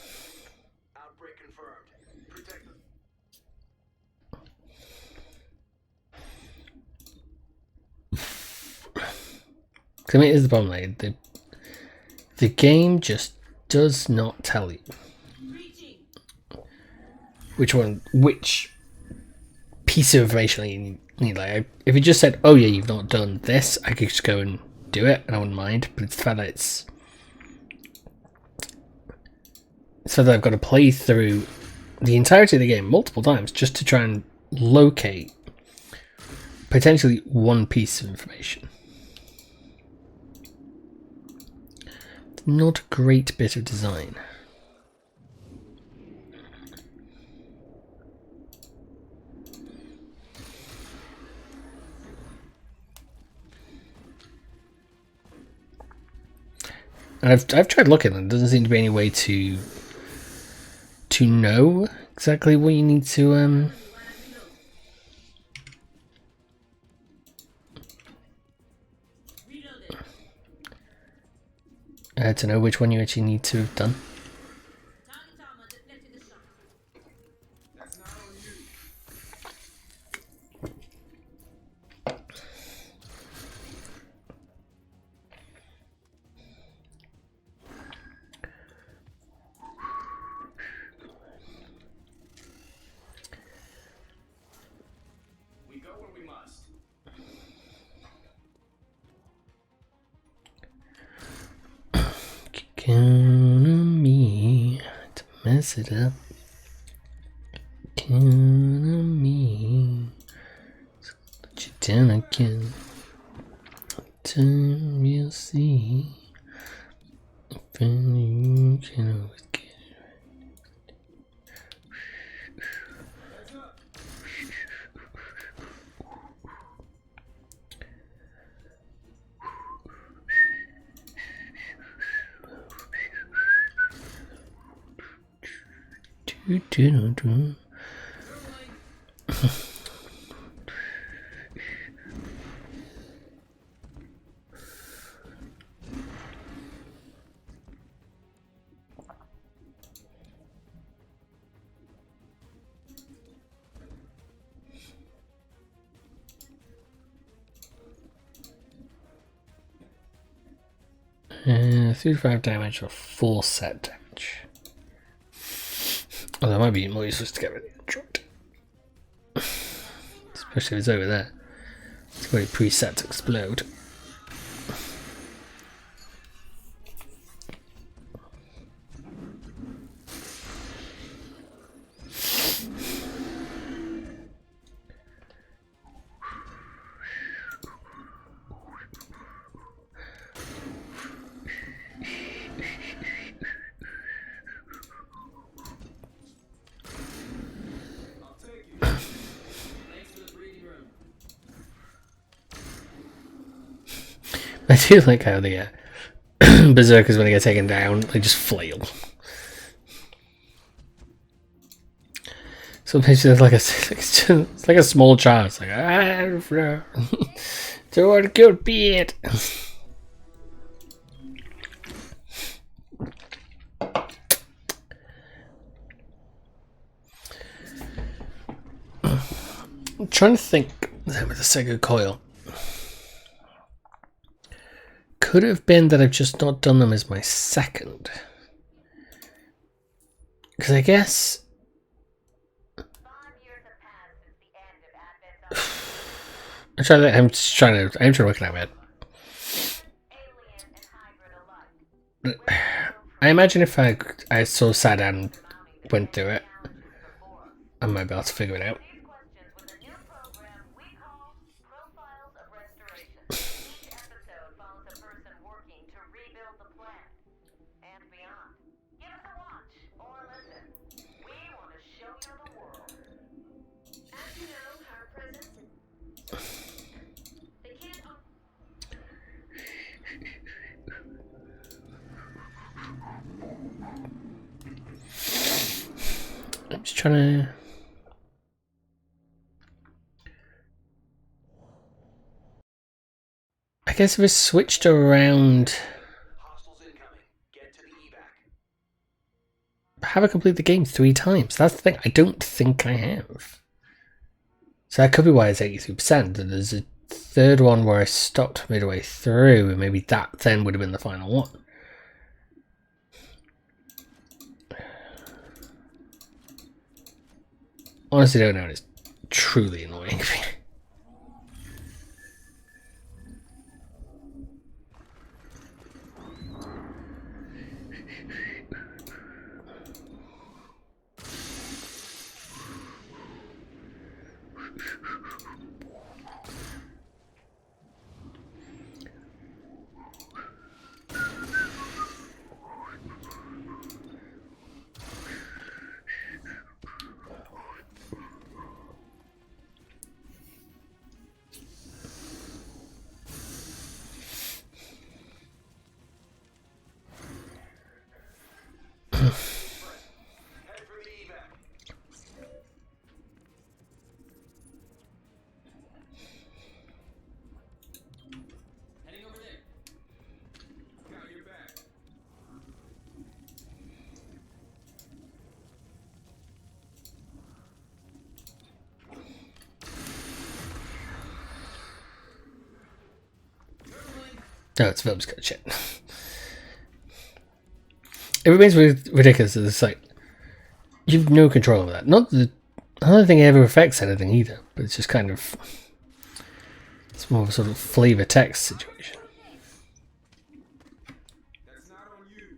Outbreak confirmed. Protect them. I mean, it is the problem. Like, the game just does not tell you which piece of information you need. Like, if it just said, "Oh yeah, you've not done this," I could just go and do it, and I wouldn't mind. But it's the fact that it's so that I've got to play through the entirety of the game multiple times just to try and locate potentially one piece of information. It's not a great bit of design. And I've tried looking, and there doesn't seem to be any way to know exactly what you need to to know which one you actually need to have done. That's not on you. We go where we must. Count on me to mess it up. Count on me to let you down again. Time you'll see if you can always get it Heads up. right. Do. Turn lane. 3 to 5 damage or 4 set damage. Oh, that might be more useless to get rid of the droid. Especially if it's over there. It's already preset to explode. I do like how the berserkers, when they get taken down, they just flail. Sometimes it's like it's like a small child. It's like, do what could be it. I'm trying to think with the Sega coil. Could have been that I've just not done them as my second. Because I guess... I'm trying to work it out, man. I imagine if I sort of sat down and went through it, I might be able to figure it out. I'm just trying to... I guess if it's switched around... Have I completed the game 3 times? That's the thing. I don't think I have. So that could be why it's 83%. And there's a third one where I stopped midway through, and maybe that then would have been the final one. Honestly, don't know. It's truly annoying. No, it's film's kind of shit. It remains ridiculous. It's like you've no control over that. Not that I don't think it ever affects anything either, but it's just kind of it's more of a sort of flavor text situation. That's not on you.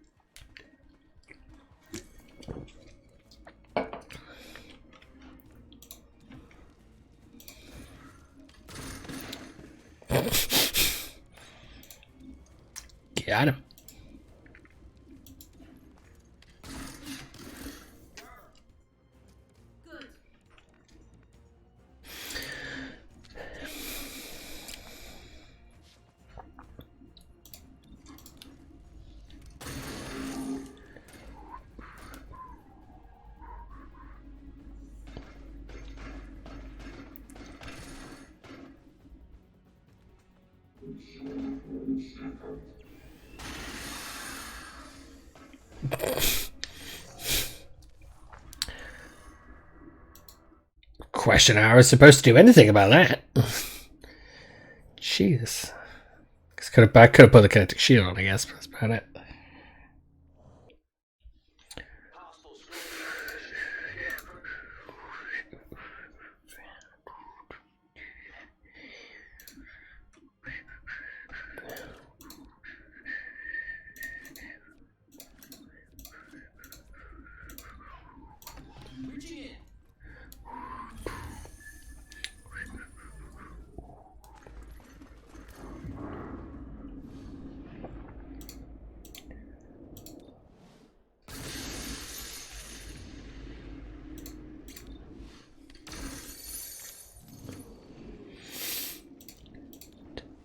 Got him. Question how I was supposed to do anything about that. Jesus. I could have put the kinetic shield on, I guess, but that's about it.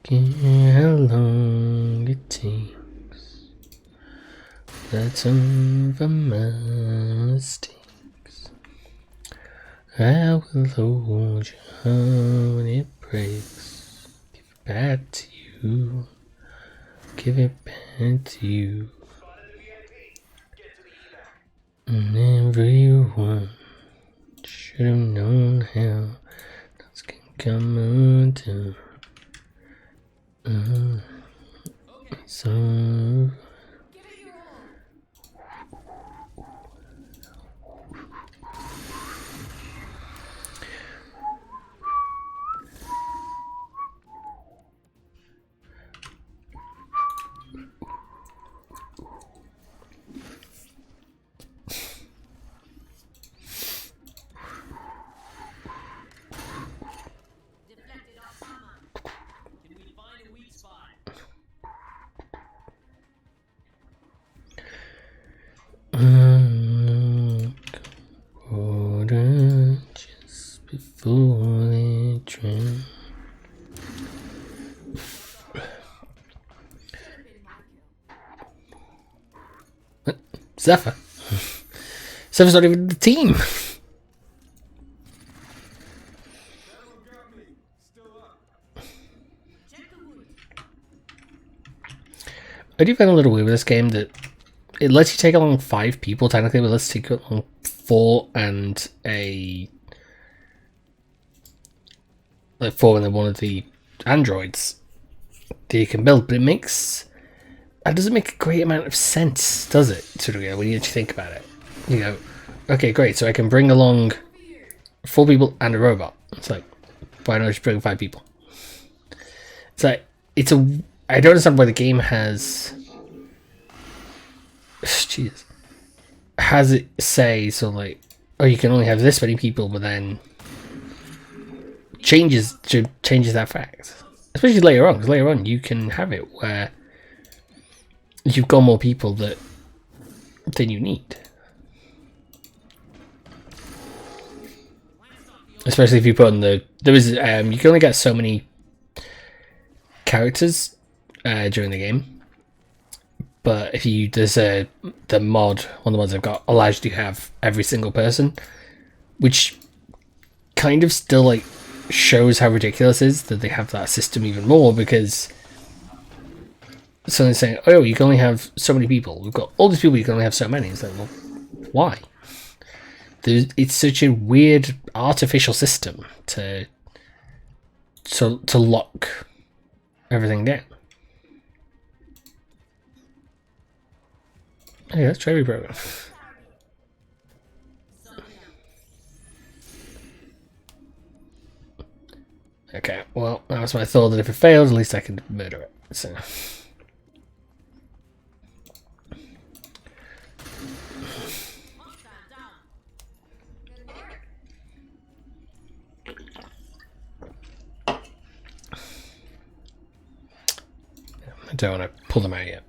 How long it takes. That's over my mistakes. I will hold your heart when it breaks. Give it back to you. Give it back to you. And everyone should have known how that's gonna come undone. So Deflected off armor. Can we find a weak spot? water just before they drown. What? Zephyr? Zephyr's not even in the team. I do find a little weird with this game that it lets you take along 5 people technically, but let's take along 4 and a like 4 and then one of the androids that you can build, but that doesn't make a great amount of sense, does it? Sort of, when you actually think about it, you go, okay, great, so I can bring along 4 people and a robot. It's like, why not just bring 5 people? It's like I don't understand why the game has it say so like, oh, you can only have this many people, but then changes that fact, especially later on, because later on you can have it where you've got more people than you need, especially if you put in you can only get so many characters during the game, but if you the mod, one of the mods I've got, allows you to have every single person, which kind of still like shows how ridiculous it is that they have that system even more, because someone's saying, oh, you can only have so many people, we've got all these people, you can only have so many. It's like, well, why? It's such a weird artificial system to lock everything down. Hey, let's try reprogram. Okay, well, that was my thought, that if it fails, at least I can murder it. So. I don't want to pull them out yet.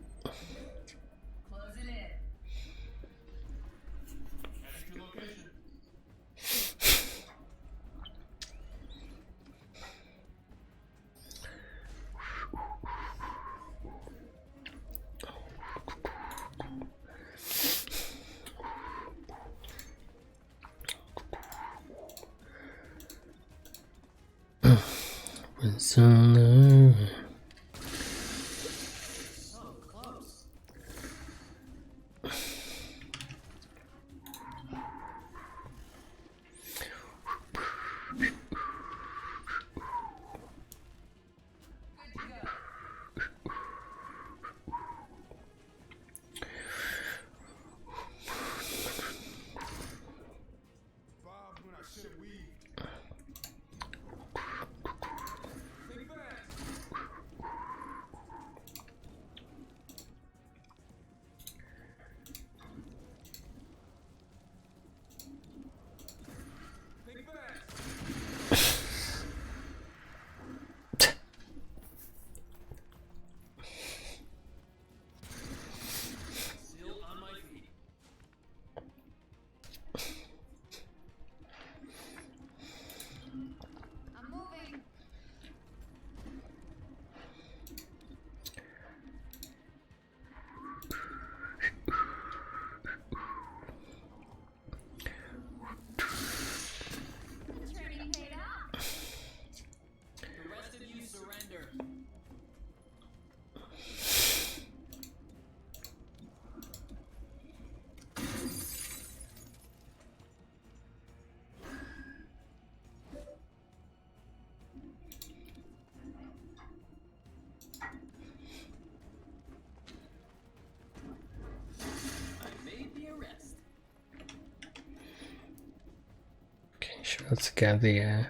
Should be able to get the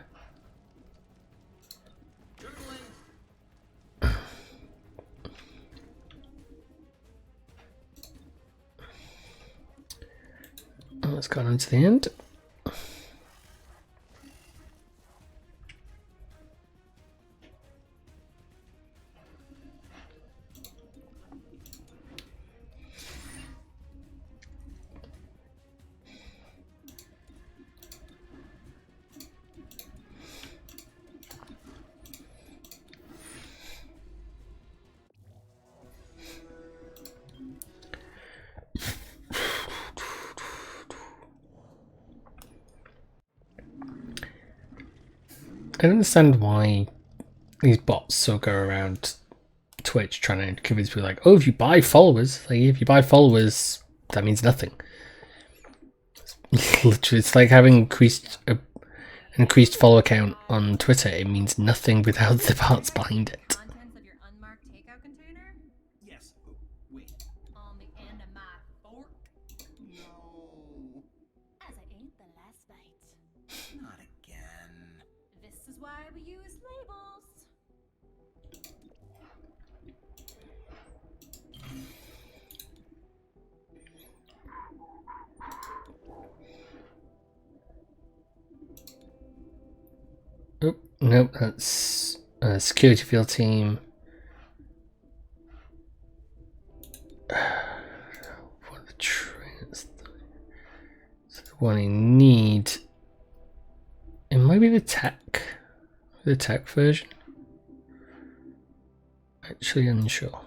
oh, it's gone into the end. I don't understand why these bots still go around Twitch trying to convince people like, oh, if you buy followers, like if you buy followers, that means nothing. Literally, it's like having an increased follow count on Twitter. It means nothing without the parts behind it. Contents of your unmarked takeout container? Yes. Oh, wait. On the end of my fork? No. As I ate the last bite. Not again. This is why we use labels. Oh, nope, that's a security field team. What are the trainers? So the one you need. It might be the tech version. Actually unsure.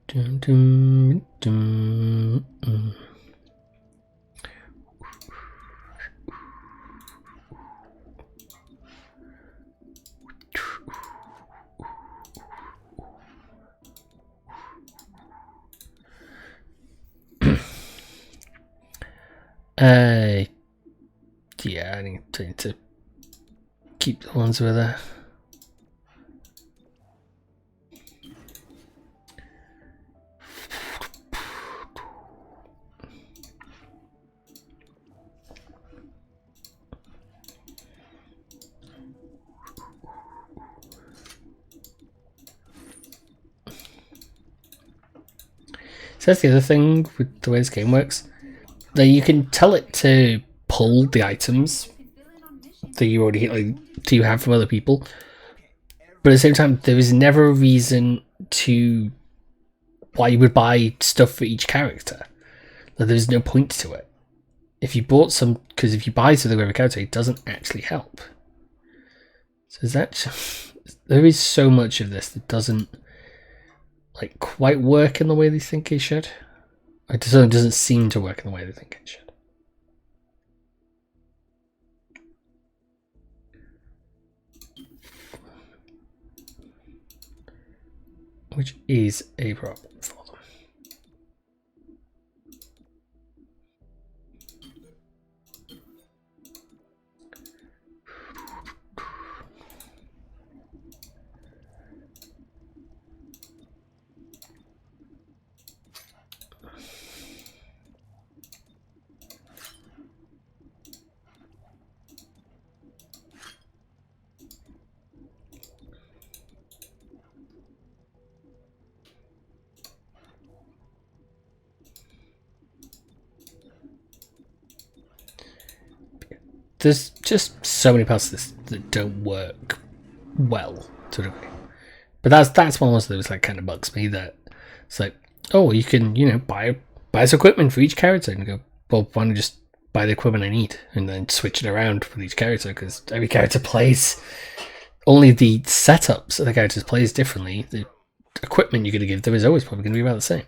Dum, dum, dum, yeah, I need to keep the ones with her. So that's the other thing with the way this game works. That you can tell it to pull the items that you already do you have from other people, but at the same time, there is never a reason to why you would buy stuff for each character. Like, there's no point to it. If you bought some, because if you buy something with every character, it doesn't actually help. So there is so much of this that doesn't like quite work in the way they think it should. It doesn't seem to work in the way they think it should. Which is a problem for them. There's just so many parts of this that don't work well to a degree. But that's one of those like kind of bugs me, that it's like, oh, you can buy some equipment for each character, and you go, well, why don't you just buy the equipment I need and then switch it around with each character, because every character plays, only the setups of the characters plays differently. The equipment you're going to give them is always probably going to be about the same.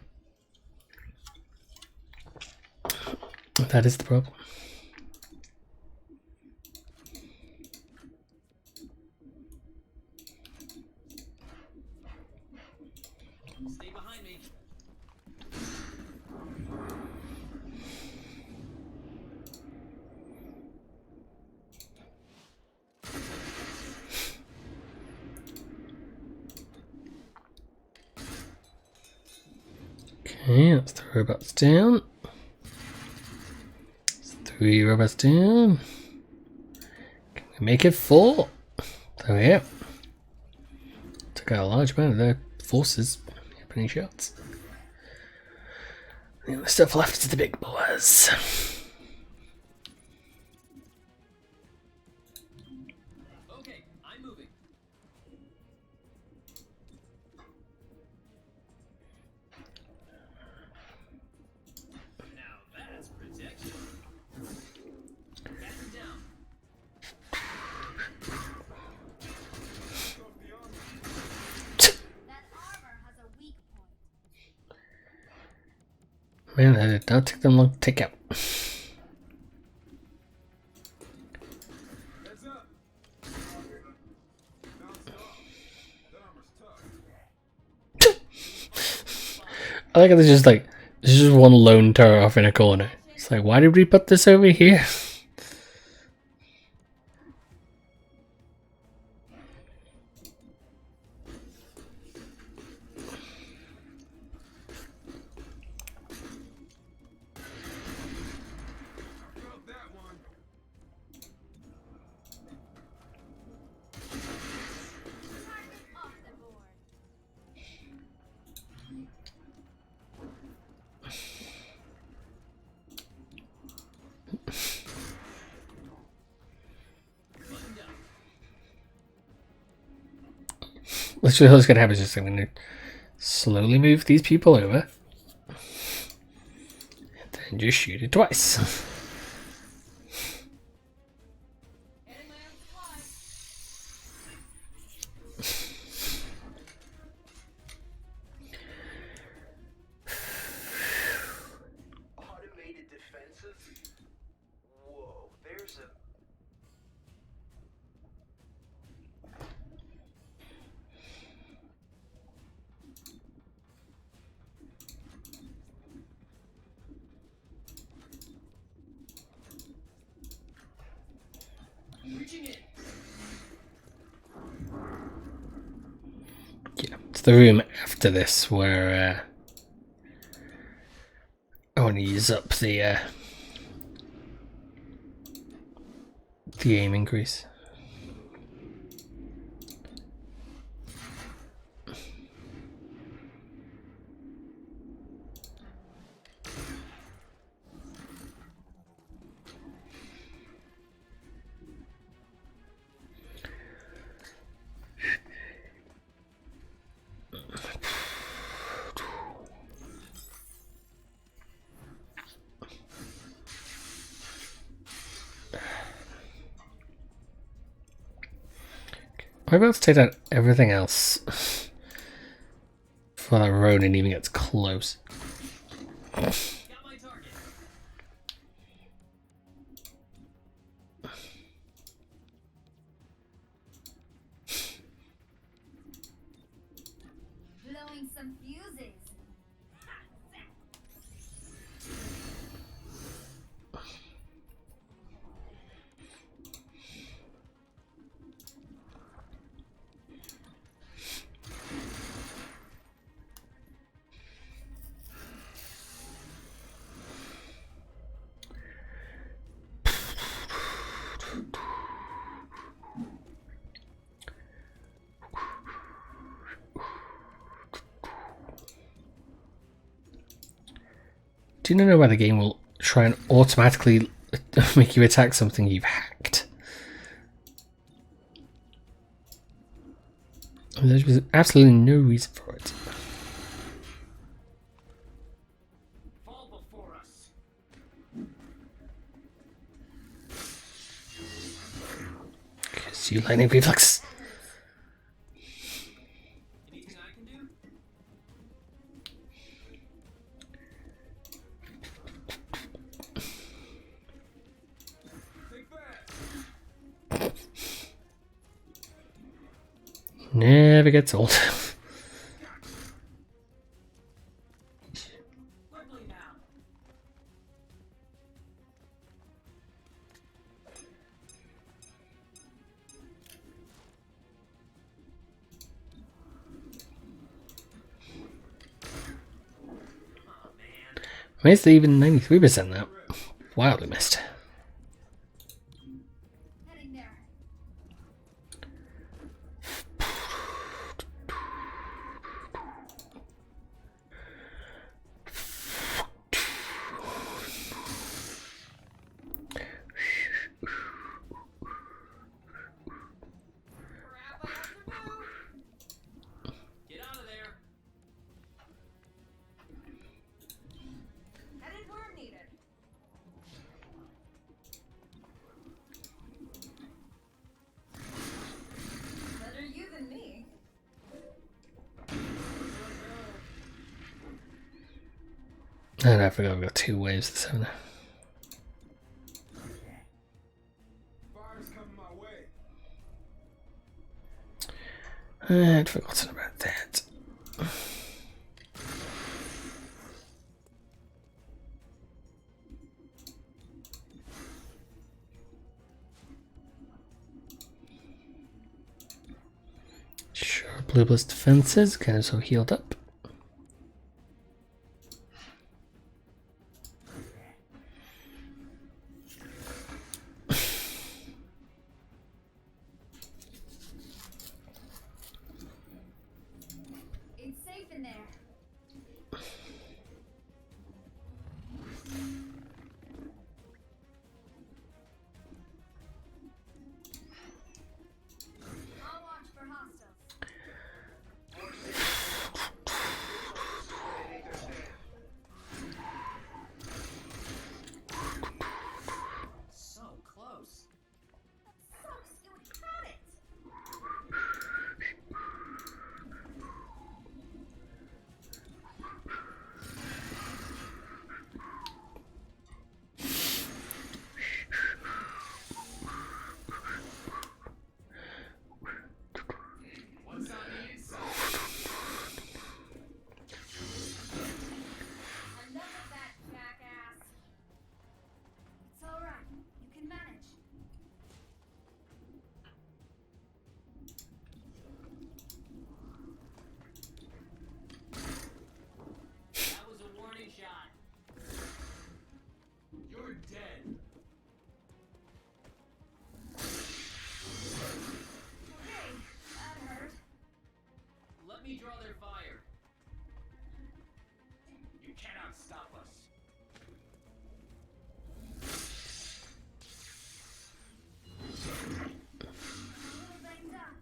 That is the problem. Stay behind me. Okay, that's the robots down. That's 3 robots down. Can we make it 4? There we go. Took out a large amount of their forces. Opening shots. The only stuff left is the big boys. Okay, I'm moving. Now that's protection. Gas down. That armor has a weak point. Man, that did not take them long to take out. Heads up. Bounced off. That armor's tough. I like how there's just like, there's just one lone turret off in a corner. It's like, why did we put this over here? Felt that one. Target off the board. Button down. Literally, what's gonna happen is just I'm gonna slowly move these people over. And then just shoot it twice. Getting my own supplies. Automated defenses? Whoa, there's a... Reaching in. Yeah, it's the room after this where I want to use up the aim increase. I'm about to take out everything else before that Ronin even gets close. Got my target. Blowing some fuses. Do you know why the game will try and automatically make you attack something you've hacked? There was absolutely no reason for it. Fall before us. Because you lightning reflex. Anything I can do? Take that. Never gets old. Quickly now. Amazed they even 93% that. Wildly missed. Heading there. Crap, I have to move. Get out of there. Headed where needed. Better you than me. And I forgot we've got 2 waves this over. Fire's coming my way. I'd forgotten about that. Sure, Blue Blitz defenses kind of so healed up. It's safe in there. I'll watch for hostiles. So close. Sucks, you had it. What's on the inside? Enough of that, jackass. It's all right. You can manage. That was a warning shot. You're dead. Okay, that hurt. Let me draw their fire. You cannot stop us. I'm a little banged up.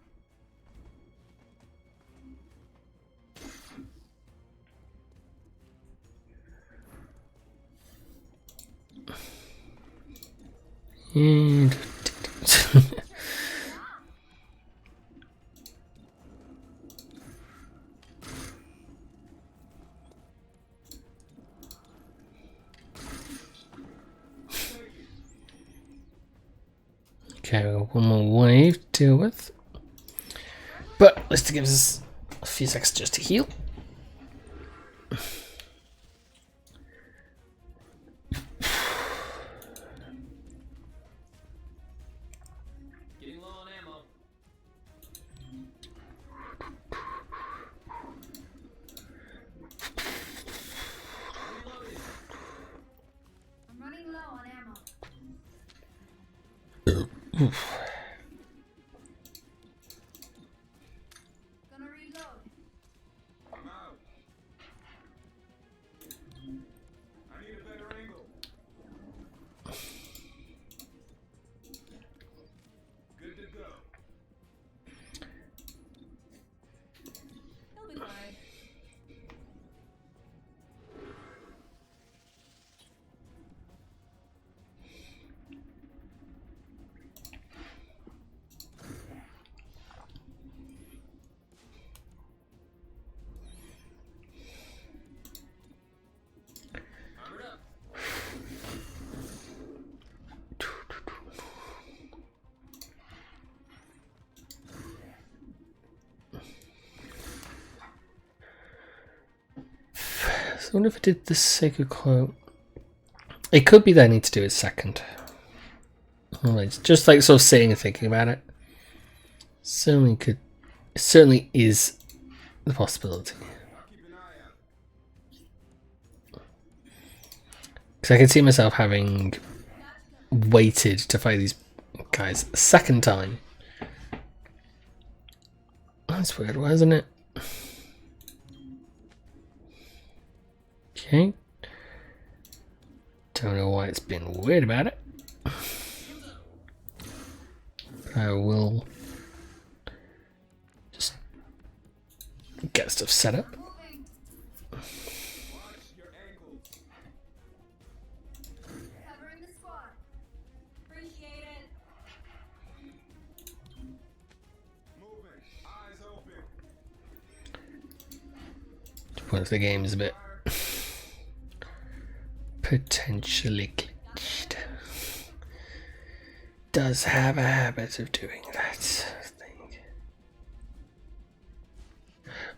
And okay, we've got one more wave to deal with. But at least it gives us a few seconds just to heal. Getting low on ammo. Reloading. I'm running low on ammo. Gonna reload. I'm out. I need a better angle. Good to go. He'll be fine. Armored up. So I wonder if I did the sacred quote. It could be that I need to do it second. Alright, just like sort of sitting and thinking about it. Certainly could. It certainly is the possibility. I'll keep an eye out. Because I can see myself having waited to fight these guys a second time. That's weird, wasn't it? Okay. Don't know why it's been weird about it. I will just get stuff set up. Covering the squad. Appreciate it. Moving. Eyes open. What if the game is a bit potentially glitched? Does have a habit of doing that, I think.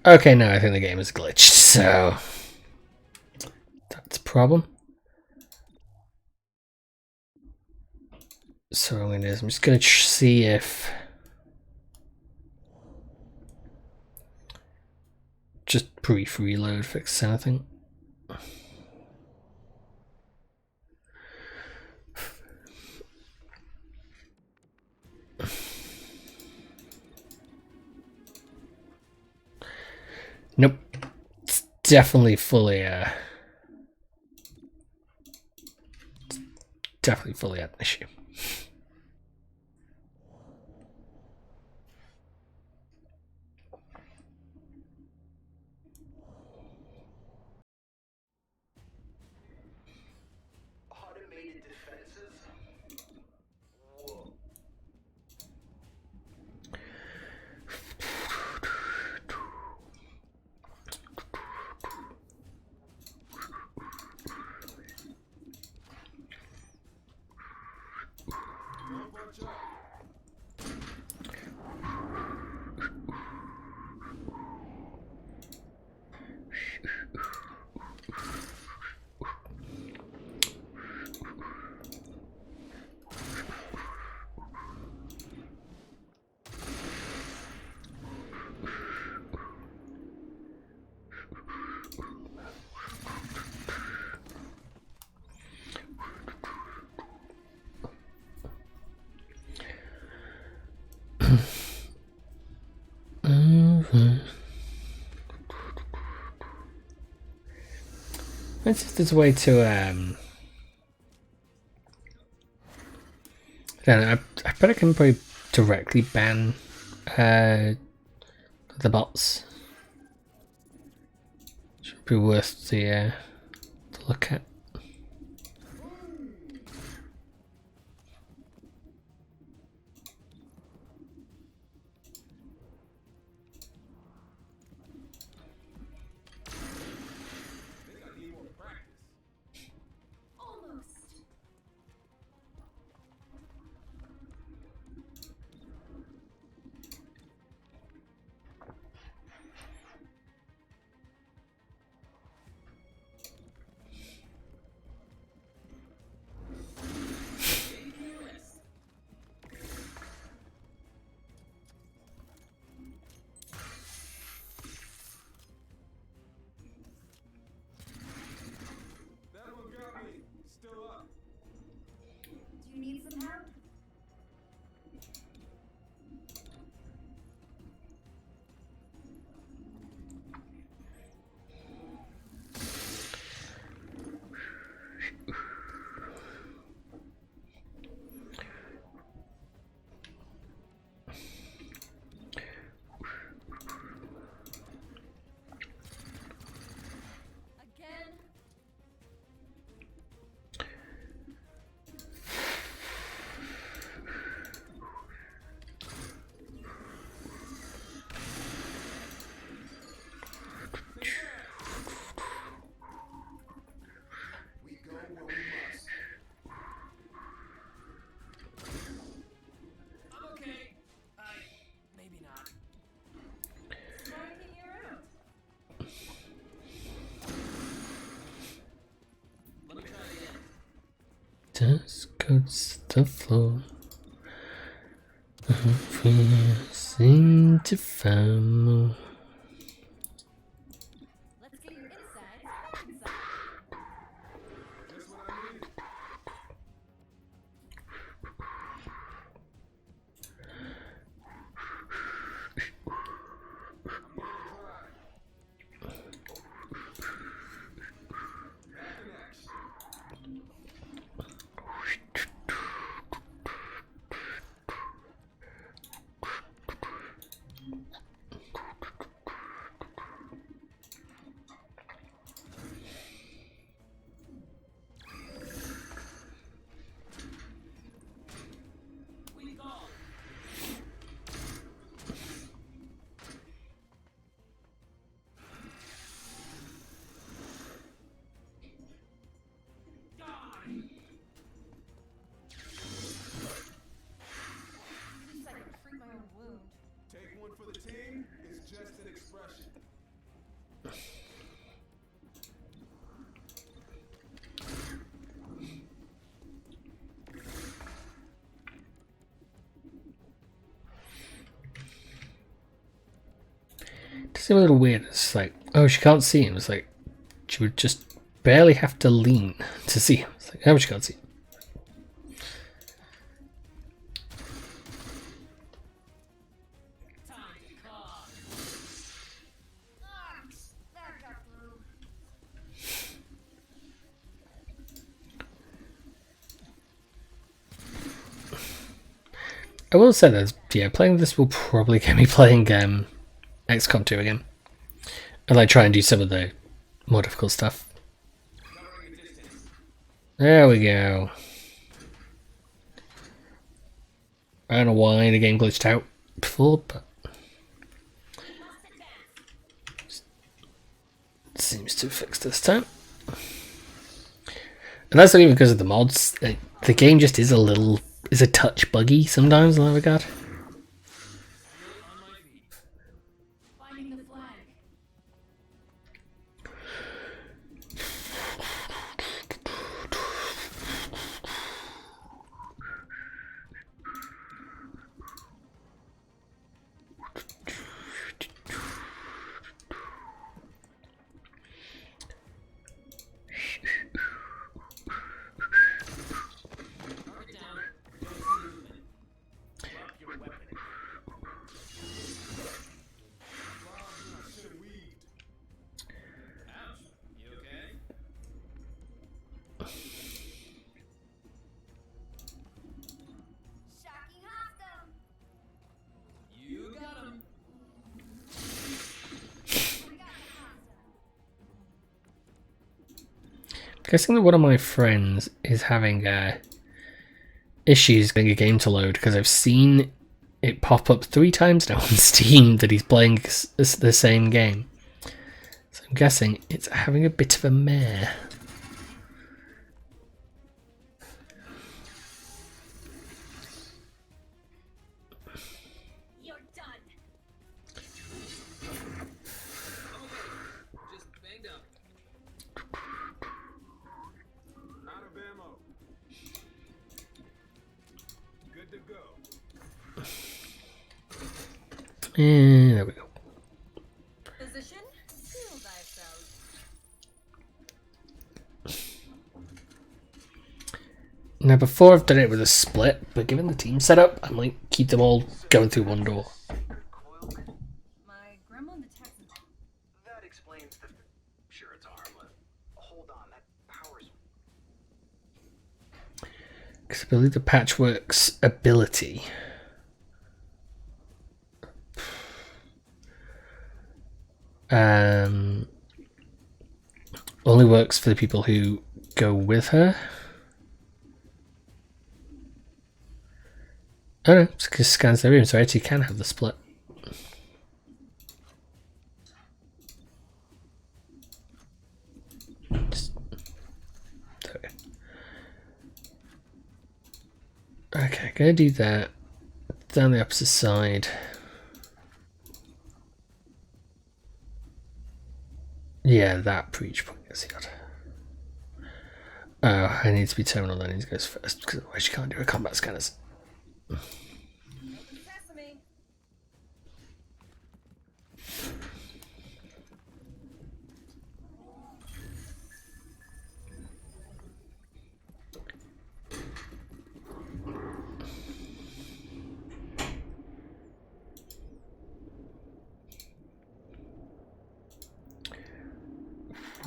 Okay, no, I think the game is glitched, so that's a problem. So what I'm going to do is I'm just going to see if just brief reload fixes anything. Nope. It's definitely fully definitely had an issue. Automated defenses? Whoa. Don't bunch up. Let's see if there's a way to I don't know, I bet I can probably directly ban the bots. Should be worth the to look at. Almost. That one got me. Still up. Do you need some help? Again? We go where we must. I'm okay. Maybe not. Striking your out. Let me try it again. Just goes to the floor. Seem to find more. Let's get your insides back inside. Just what I seemed a little weird. It's like, oh, she can't see him. It's like, she would just barely have to lean to see him. It's like, oh, she can't see him. I will say that, yeah, playing this will probably get me playing XCOM 2 again. And like try and do some of the more difficult stuff. There we go. I don't know why the game glitched out before, but it seems to have fixed this time. And that's not even because of the mods. The game just is a touch buggy sometimes in that regard. Finding the flag. Shocking hostile. You got him. We got the hostile. Guessing that one of my friends is having issues getting a game to load because I've seen it pop up 3 times now on Steam that he's playing the same game. So I'm guessing it's having a bit of a mare. You're done. Just banged up. Out of ammo. Good to go. And there we go. Position. Heal thyself. Now before I've done it with a split, but given the team setup, I might keep them all going through one door. My grandma detects them. That explains the. Sure, it's harmless. Hold on, that power's. Because I believe the Patchwork's ability only works for the people who go with her. Oh no, it just scans the room, so I actually can have the split. Just, there we go. Okay, gonna do that. Down the opposite side. Yeah, that breach point gets healed. Oh, I need to be terminal, then he goes first, because otherwise you can't do a combat scanners. Sesame.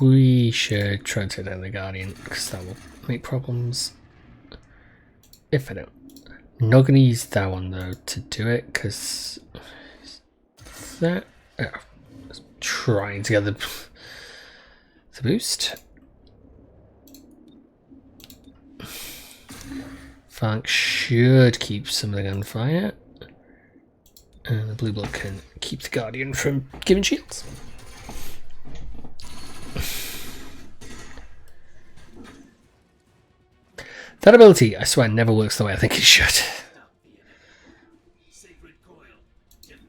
We should try to take down the Guardian, because that will make problems if I don't. I'm not going to use that one though to do it, because that. Oh, just trying to get the boost. Funk should keep some of the gunfire, and the blue blood can keep the Guardian from giving shields. That ability, I swear, never works the way I think it should. Sacred coil. Let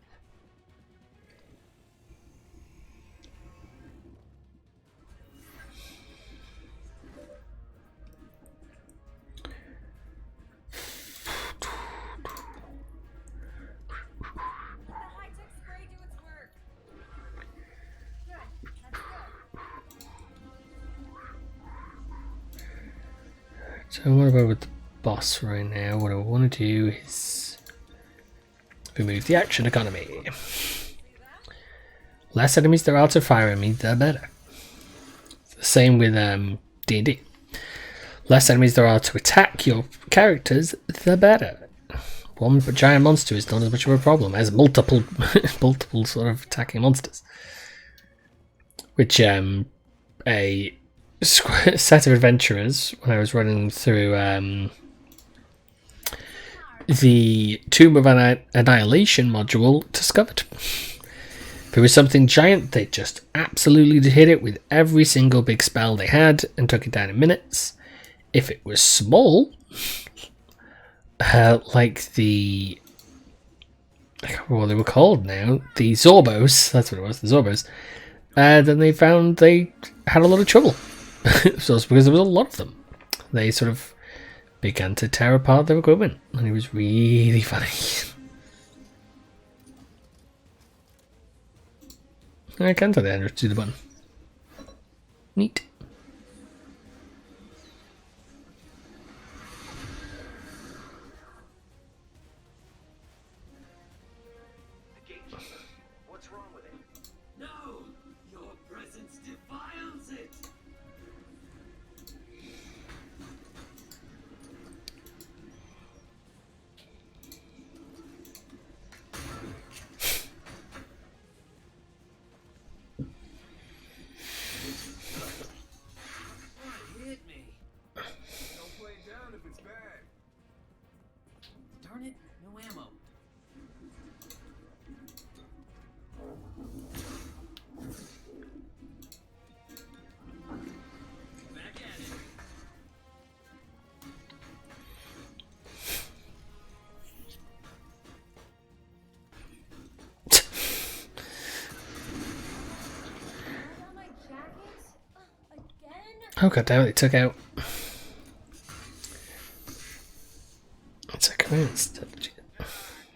the high-tech spray do its work. So what about with the boss right now? What I want to do is remove the action economy. Less enemies there are to fire at me, the better. Same with D&D. Less enemies there are to attack your characters, the better. One giant monster is not as much of a problem as multiple sort of attacking monsters. Which a set of adventurers, when I was running through the Tomb of Annihilation module, discovered. If it was something giant, they just absolutely hit it with every single big spell they had and took it down in minutes. If it was small, like the... I can't remember what they were called now. The Zorbos, that's what it was, the Zorbos. Then they found they had a lot of trouble. So it's because there was a lot of them. They sort of began to tear apart their equipment. And it was really funny. I can tell the Andrew to do the button. Neat. The gatekeeper. What's wrong with it? No! Your presence defiles it! What hit me? Don't play it down if it's bad. Darn it, no ammo. Back at it. On my jacket? Again? Oh god damn it, they took out... It's a command step.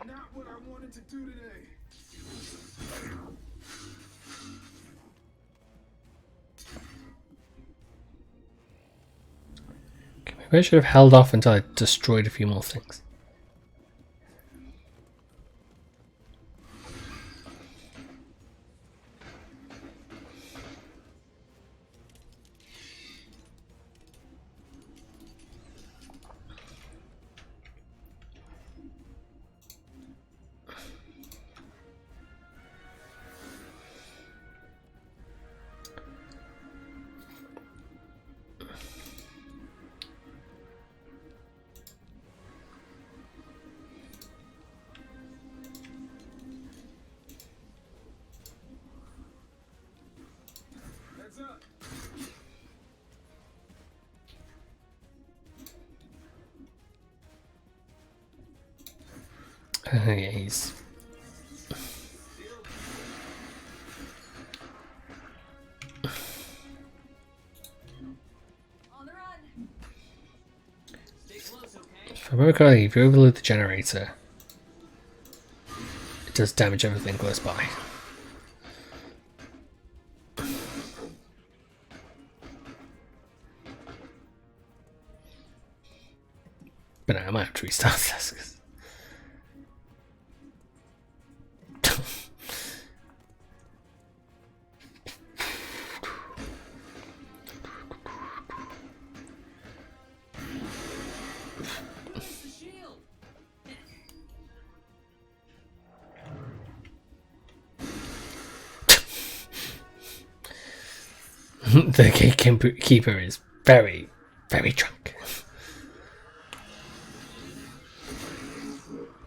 Not what I wanted to do today. Maybe I should have held off until I destroyed a few more things. Heads up. Yeah, he's... On the run. Stay close, okay? If I remember correctly, if you overload the generator, it does damage everything close by. But no, I might have to restart this. 'Cause Where's the shield? the gatekeeper is very, very drunk.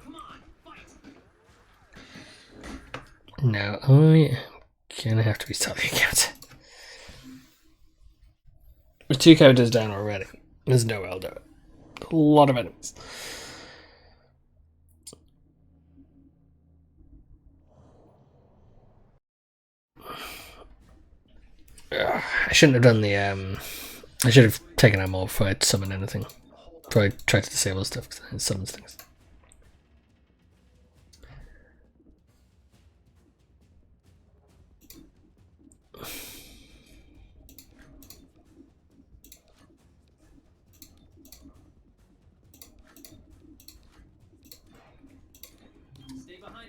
Come on, fight! Now I am gonna have to restart the account. With 2 characters down already, there's no way I'll do it. A lot of enemies. I shouldn't have done the I should have taken out more before I summoned anything. Before I tried to disable stuff because it summons things.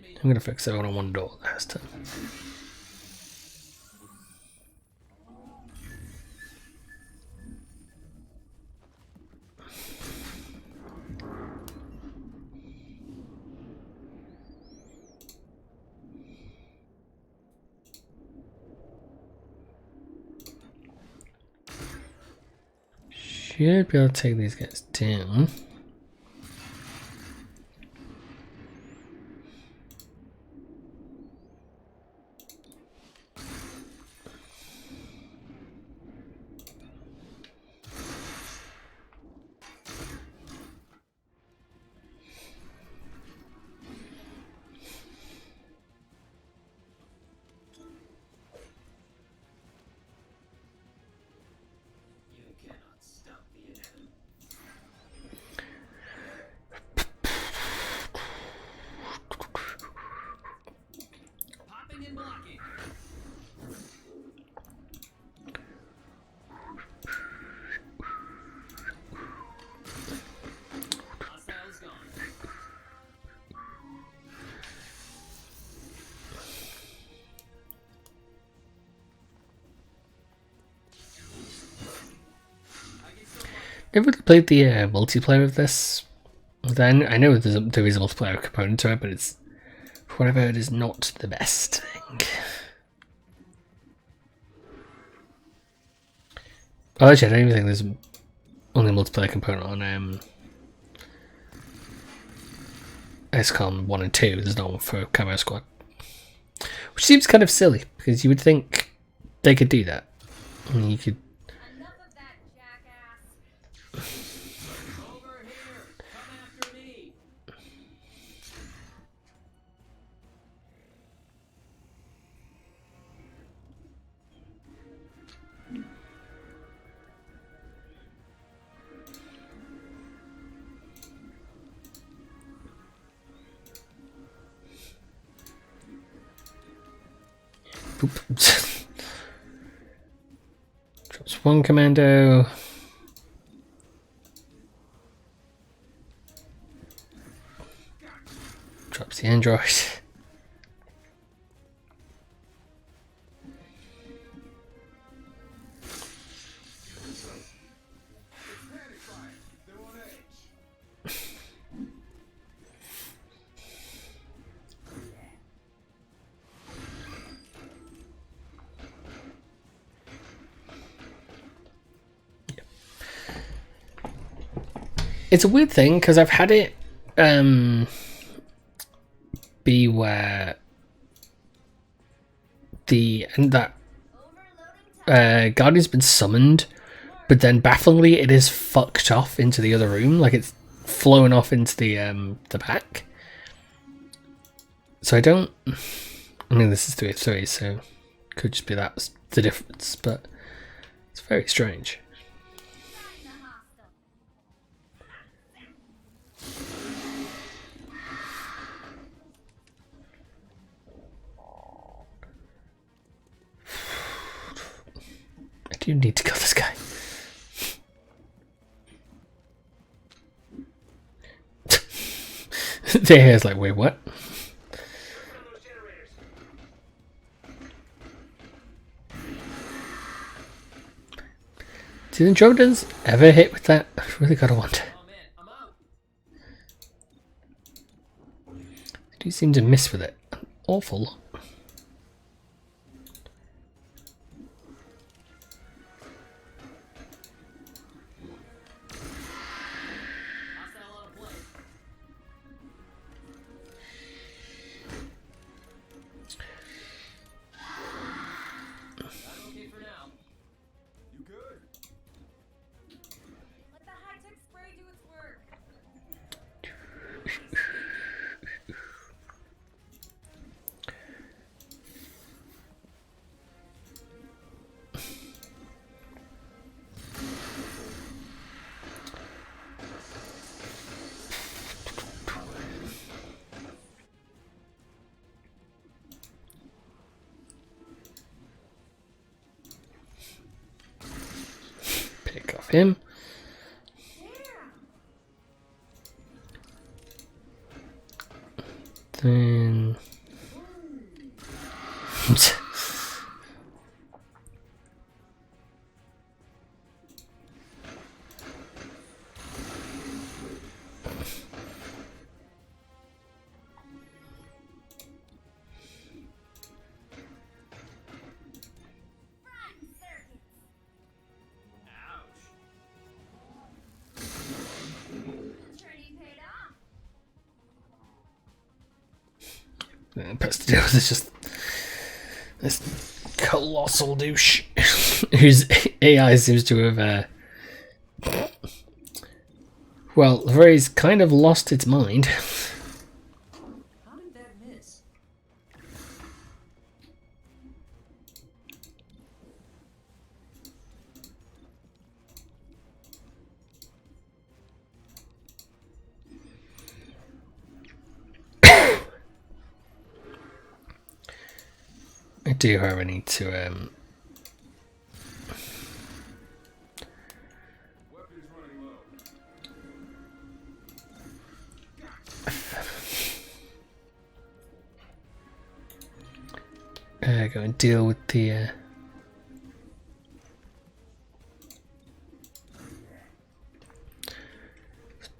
find me. I'm gonna fix everyone on one door last time. Should be able to take these guys down. You cannot stop the enemy. Popping and blocking. Hostiles gone. I get so much. Never really played the multiplayer of this. Then I know there is a multiplayer component to it, but it's, from what I've heard, is not the best thing. Oh, actually, I don't even think there's only a multiplayer component on XCOM 1 and 2. There's no one for Chimera Squad. Which seems kind of silly, because you would think they could do that. I mean, you could. Enough of that, jackass. Over here. Come after me. Oop. Drops one commando. Drops the android. Panic fire. They're on edge. It's a weird thing because I've had it be where that Guardian's been summoned, but then bafflingly it is fucked off into the other room, like it's flown off into the back. So I don't. I mean, this is 3-3, so could just be that's the difference, but it's very strange. Kinda hostile. I do need to kill this guy. The hair's like, wait, what? Those generators. Do the Andromedans ever hit with that? I really gotta wonder. Oh man, I'm out. They do seem to miss with it an awful lot. Hostile on a plane. I'm okay for now. You good? Let the high-tech spray do its work. Pick off him. Then Training paid off. best to deal with is just this colossal douche whose AI seems to have, well, the phrase kind of lost its mind. How did that miss? I do, however, need to Weapons running low. go and deal with the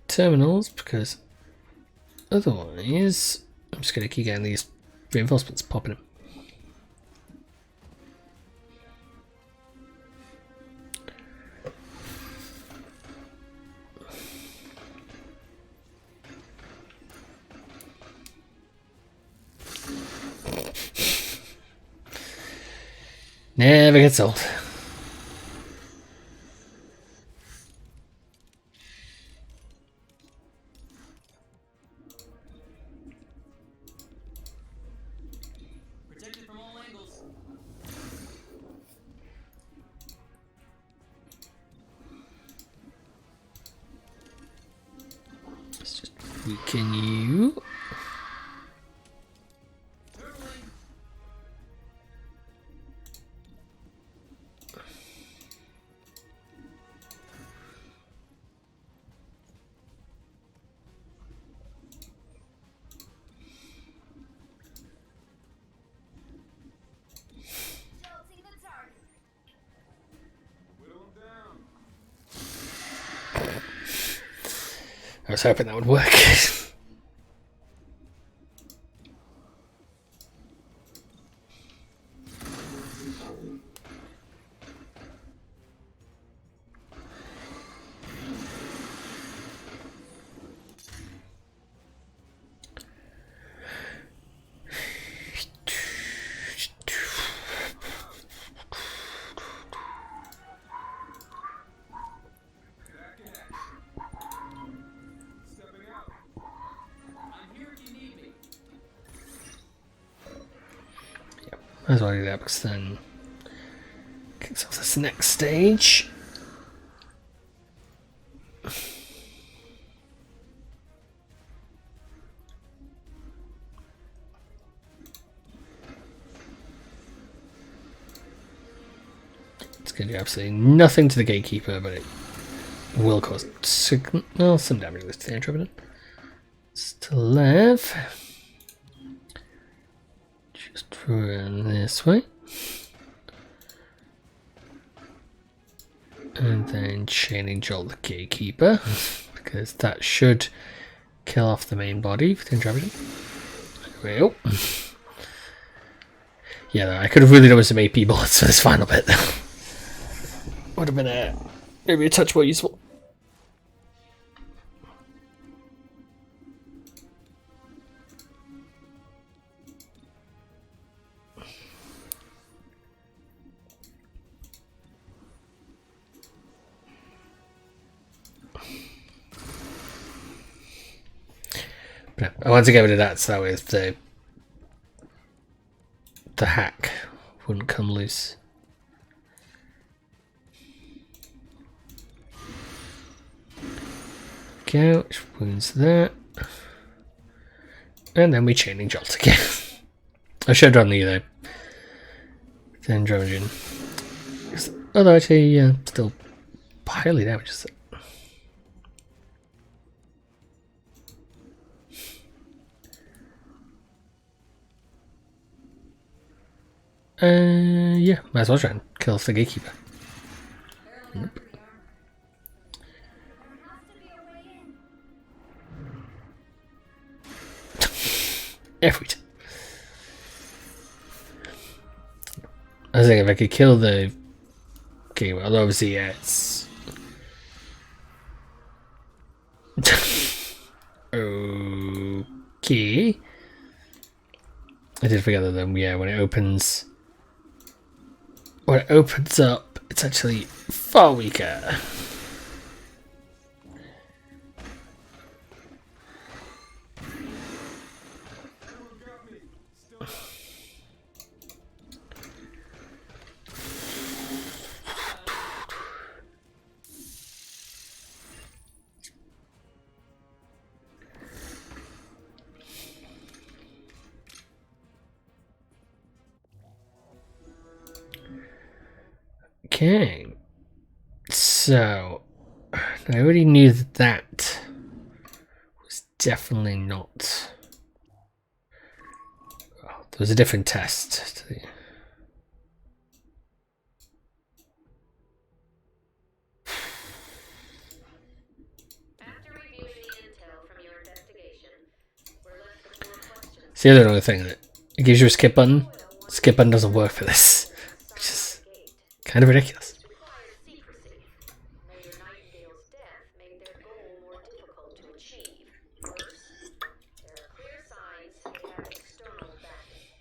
terminals, because otherwise I'm just going to keep getting these reinforcements popping in. Never gets old. Protected from all angles. Let's just weaken you. Turtling. Tilting the target. Whittle them down. I was hoping that would work. Back in action. Stepping out. I'm here if you need me. Might as well do that, because then kicks off this next stage. It's going to do absolutely nothing to the gatekeeper, but it will cause some damage to the Intrepid. To left. Just run this way. And then chaining jolt the gatekeeper, because that should kill off the main body for the Intrepid. There we go. Yeah, I could have really done with some AP bullets for this final bit. Would have been maybe a touch more useful. But I want to get rid of that so that way the hack wouldn't come loose. Go, which wounds that. And then we chaining jolt again. I should have done the then Drogen. Although actually still highly damages it. Yeah, might as well try and kill the gatekeeper. Barely after the armor. There has to be a way in. Every time. I was thinking if I could kill the gatekeeper, although obviously, yeah, it's. Okay. I did forget that then, yeah, when it opens up, it's actually far weaker. Everyone got me. Still up. Okay. So I already knew that that was definitely not. Oh, there was a different test. To the... After reviewing the intel from your investigation, we're left with more questions. It's the other thing that it gives you a skip button. Skip button doesn't work for this, which is kind of ridiculous. Required secrecy. Mayor Nightingale's death made their goal more difficult to achieve. Worse, there are clear signs they have external backing.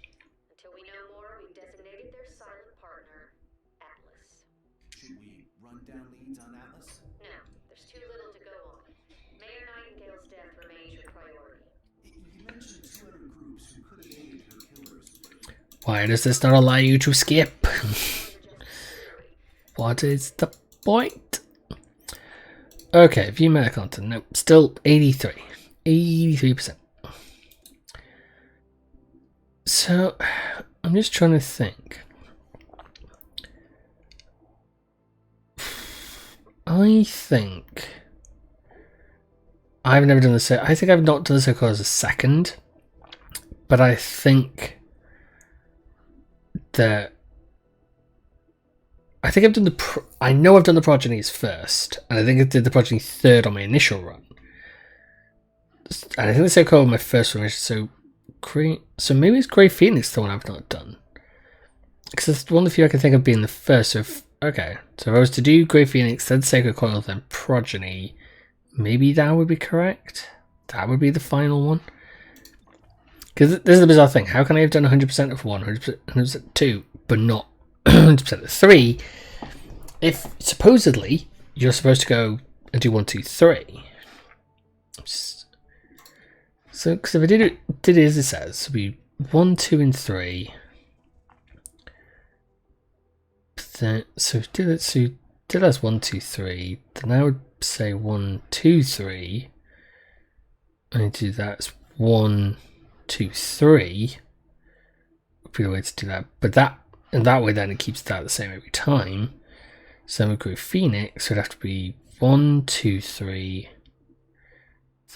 Until we know more, we've designated their silent partner, Atlas. Should we run down leads on Atlas? No, there's too little to go on. Mayor Nightingale's death remains your priority. You mentioned 2 other groups who could have aided her killers. Why does this not allow you to skip? What is the point? Okay, view meta content. Nope, still 83. 83%. So, I'm just trying to think. I think I've never done this. I think I've not done this as a second, but I think that I think I've done I know I've done the progenies first, and I think I did the progeny third on my initial run, and I think the so-called my first one. So maybe it's Grey Phoenix the one I've not done, because it's one of the few I can think of being the first. So okay, so if I was to do Grey Phoenix, then Sacred Coil, then Progeny, maybe that would be correct. That would be the final one. Because this is the bizarre thing. How can I have done 100% of 1, 100% of 2, but not 100% of 3, if supposedly you're supposed to go and do 1, 2, 3? So, because if I did it as it says, it'd be 1, 2, and 3. Then, so did it. So did as 1, 2, 3. Then I would say 1, 2, 3. And do that as 1, 2, 3 would be the way to do that. But that in that way, then it keeps that the same every time. So we go Phoenix would have to be 1, 2, 3.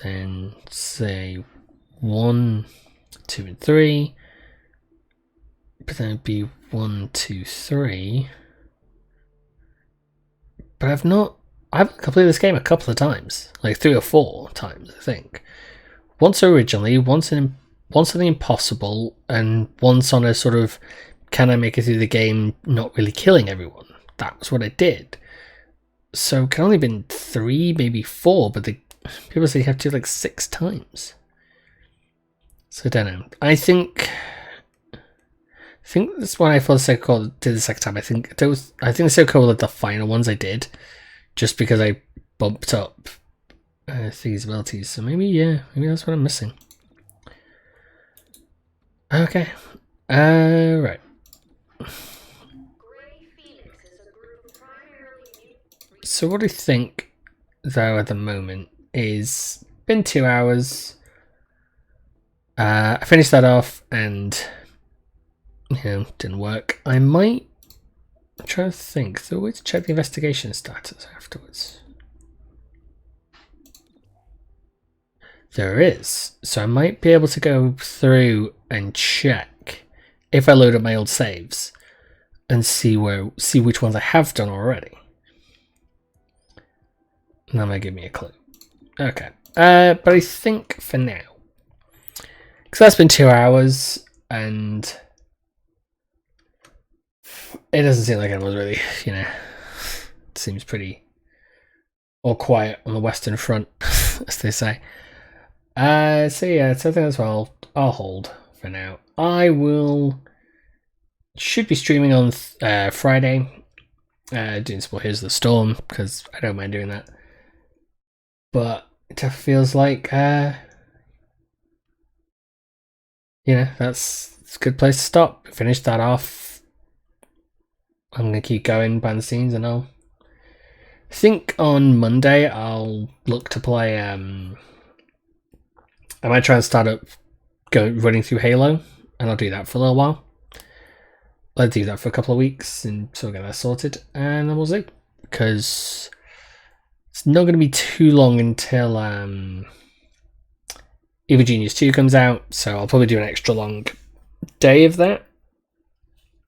Then say 1, 2, and 3. But then it'd be 1, 2, 3. But I've completed this game a couple of times, like 3 or 4 times, I think. Once originally, once on the impossible, and once on a sort of, can I make it through the game not really killing everyone? That was what I did. So it can only been 3, maybe 4, but people say you have to do like 6 times. So I don't know. I think that's why I thought the second call did the second time. I think the second call were the final ones I did, just because I bumped up these abilities. So maybe that's what I'm missing. Okay, right. So what I think, though, at the moment is been 2 hours. I finished that off and didn't work. I might try to think. So let's check the investigation status afterwards. There is. So I might be able to go through and check if I load up my old saves and see which ones I have done already. And that might give me a clue. Okay. But I think for now, because that's been 2 hours, and it doesn't seem like anyone's really, it seems pretty all quiet on the Western Front, as they say. So yeah, so I think that's what I'll hold for now. I should be streaming on Friday, doing some more Here's the Storm, because I don't mind doing that. But it feels like, that's a good place to stop. Finish that off. I'm going to keep going behind the scenes, and I think on Monday I'll look to play, I might try and start up running through Halo, and I'll do that for a little while. I'll do that for a couple of weeks, and so we'll get that sorted, and then we'll see. Because it's not going to be too long until Evil Genius 2 comes out, so I'll probably do an extra long day of that.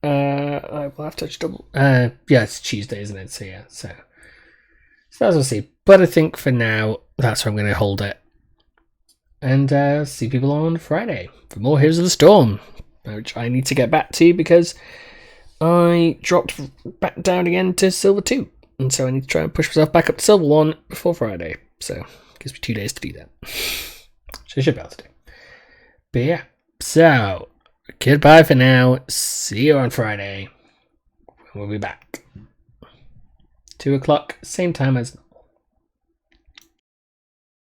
I will have to double. Yeah, it's Tuesday, isn't it? So yeah, so that's what we'll see. But I think for now, that's where I'm going to hold it. And see people on Friday for more Heroes of the Storm, which I need to get back to because I dropped back down again to Silver 2. And so I need to try and push myself back up to Silver 1 before Friday. So it gives me 2 days to do that. So I should be able to do. But yeah, so goodbye for now. See you on Friday. We'll be back. 2 o'clock, same time as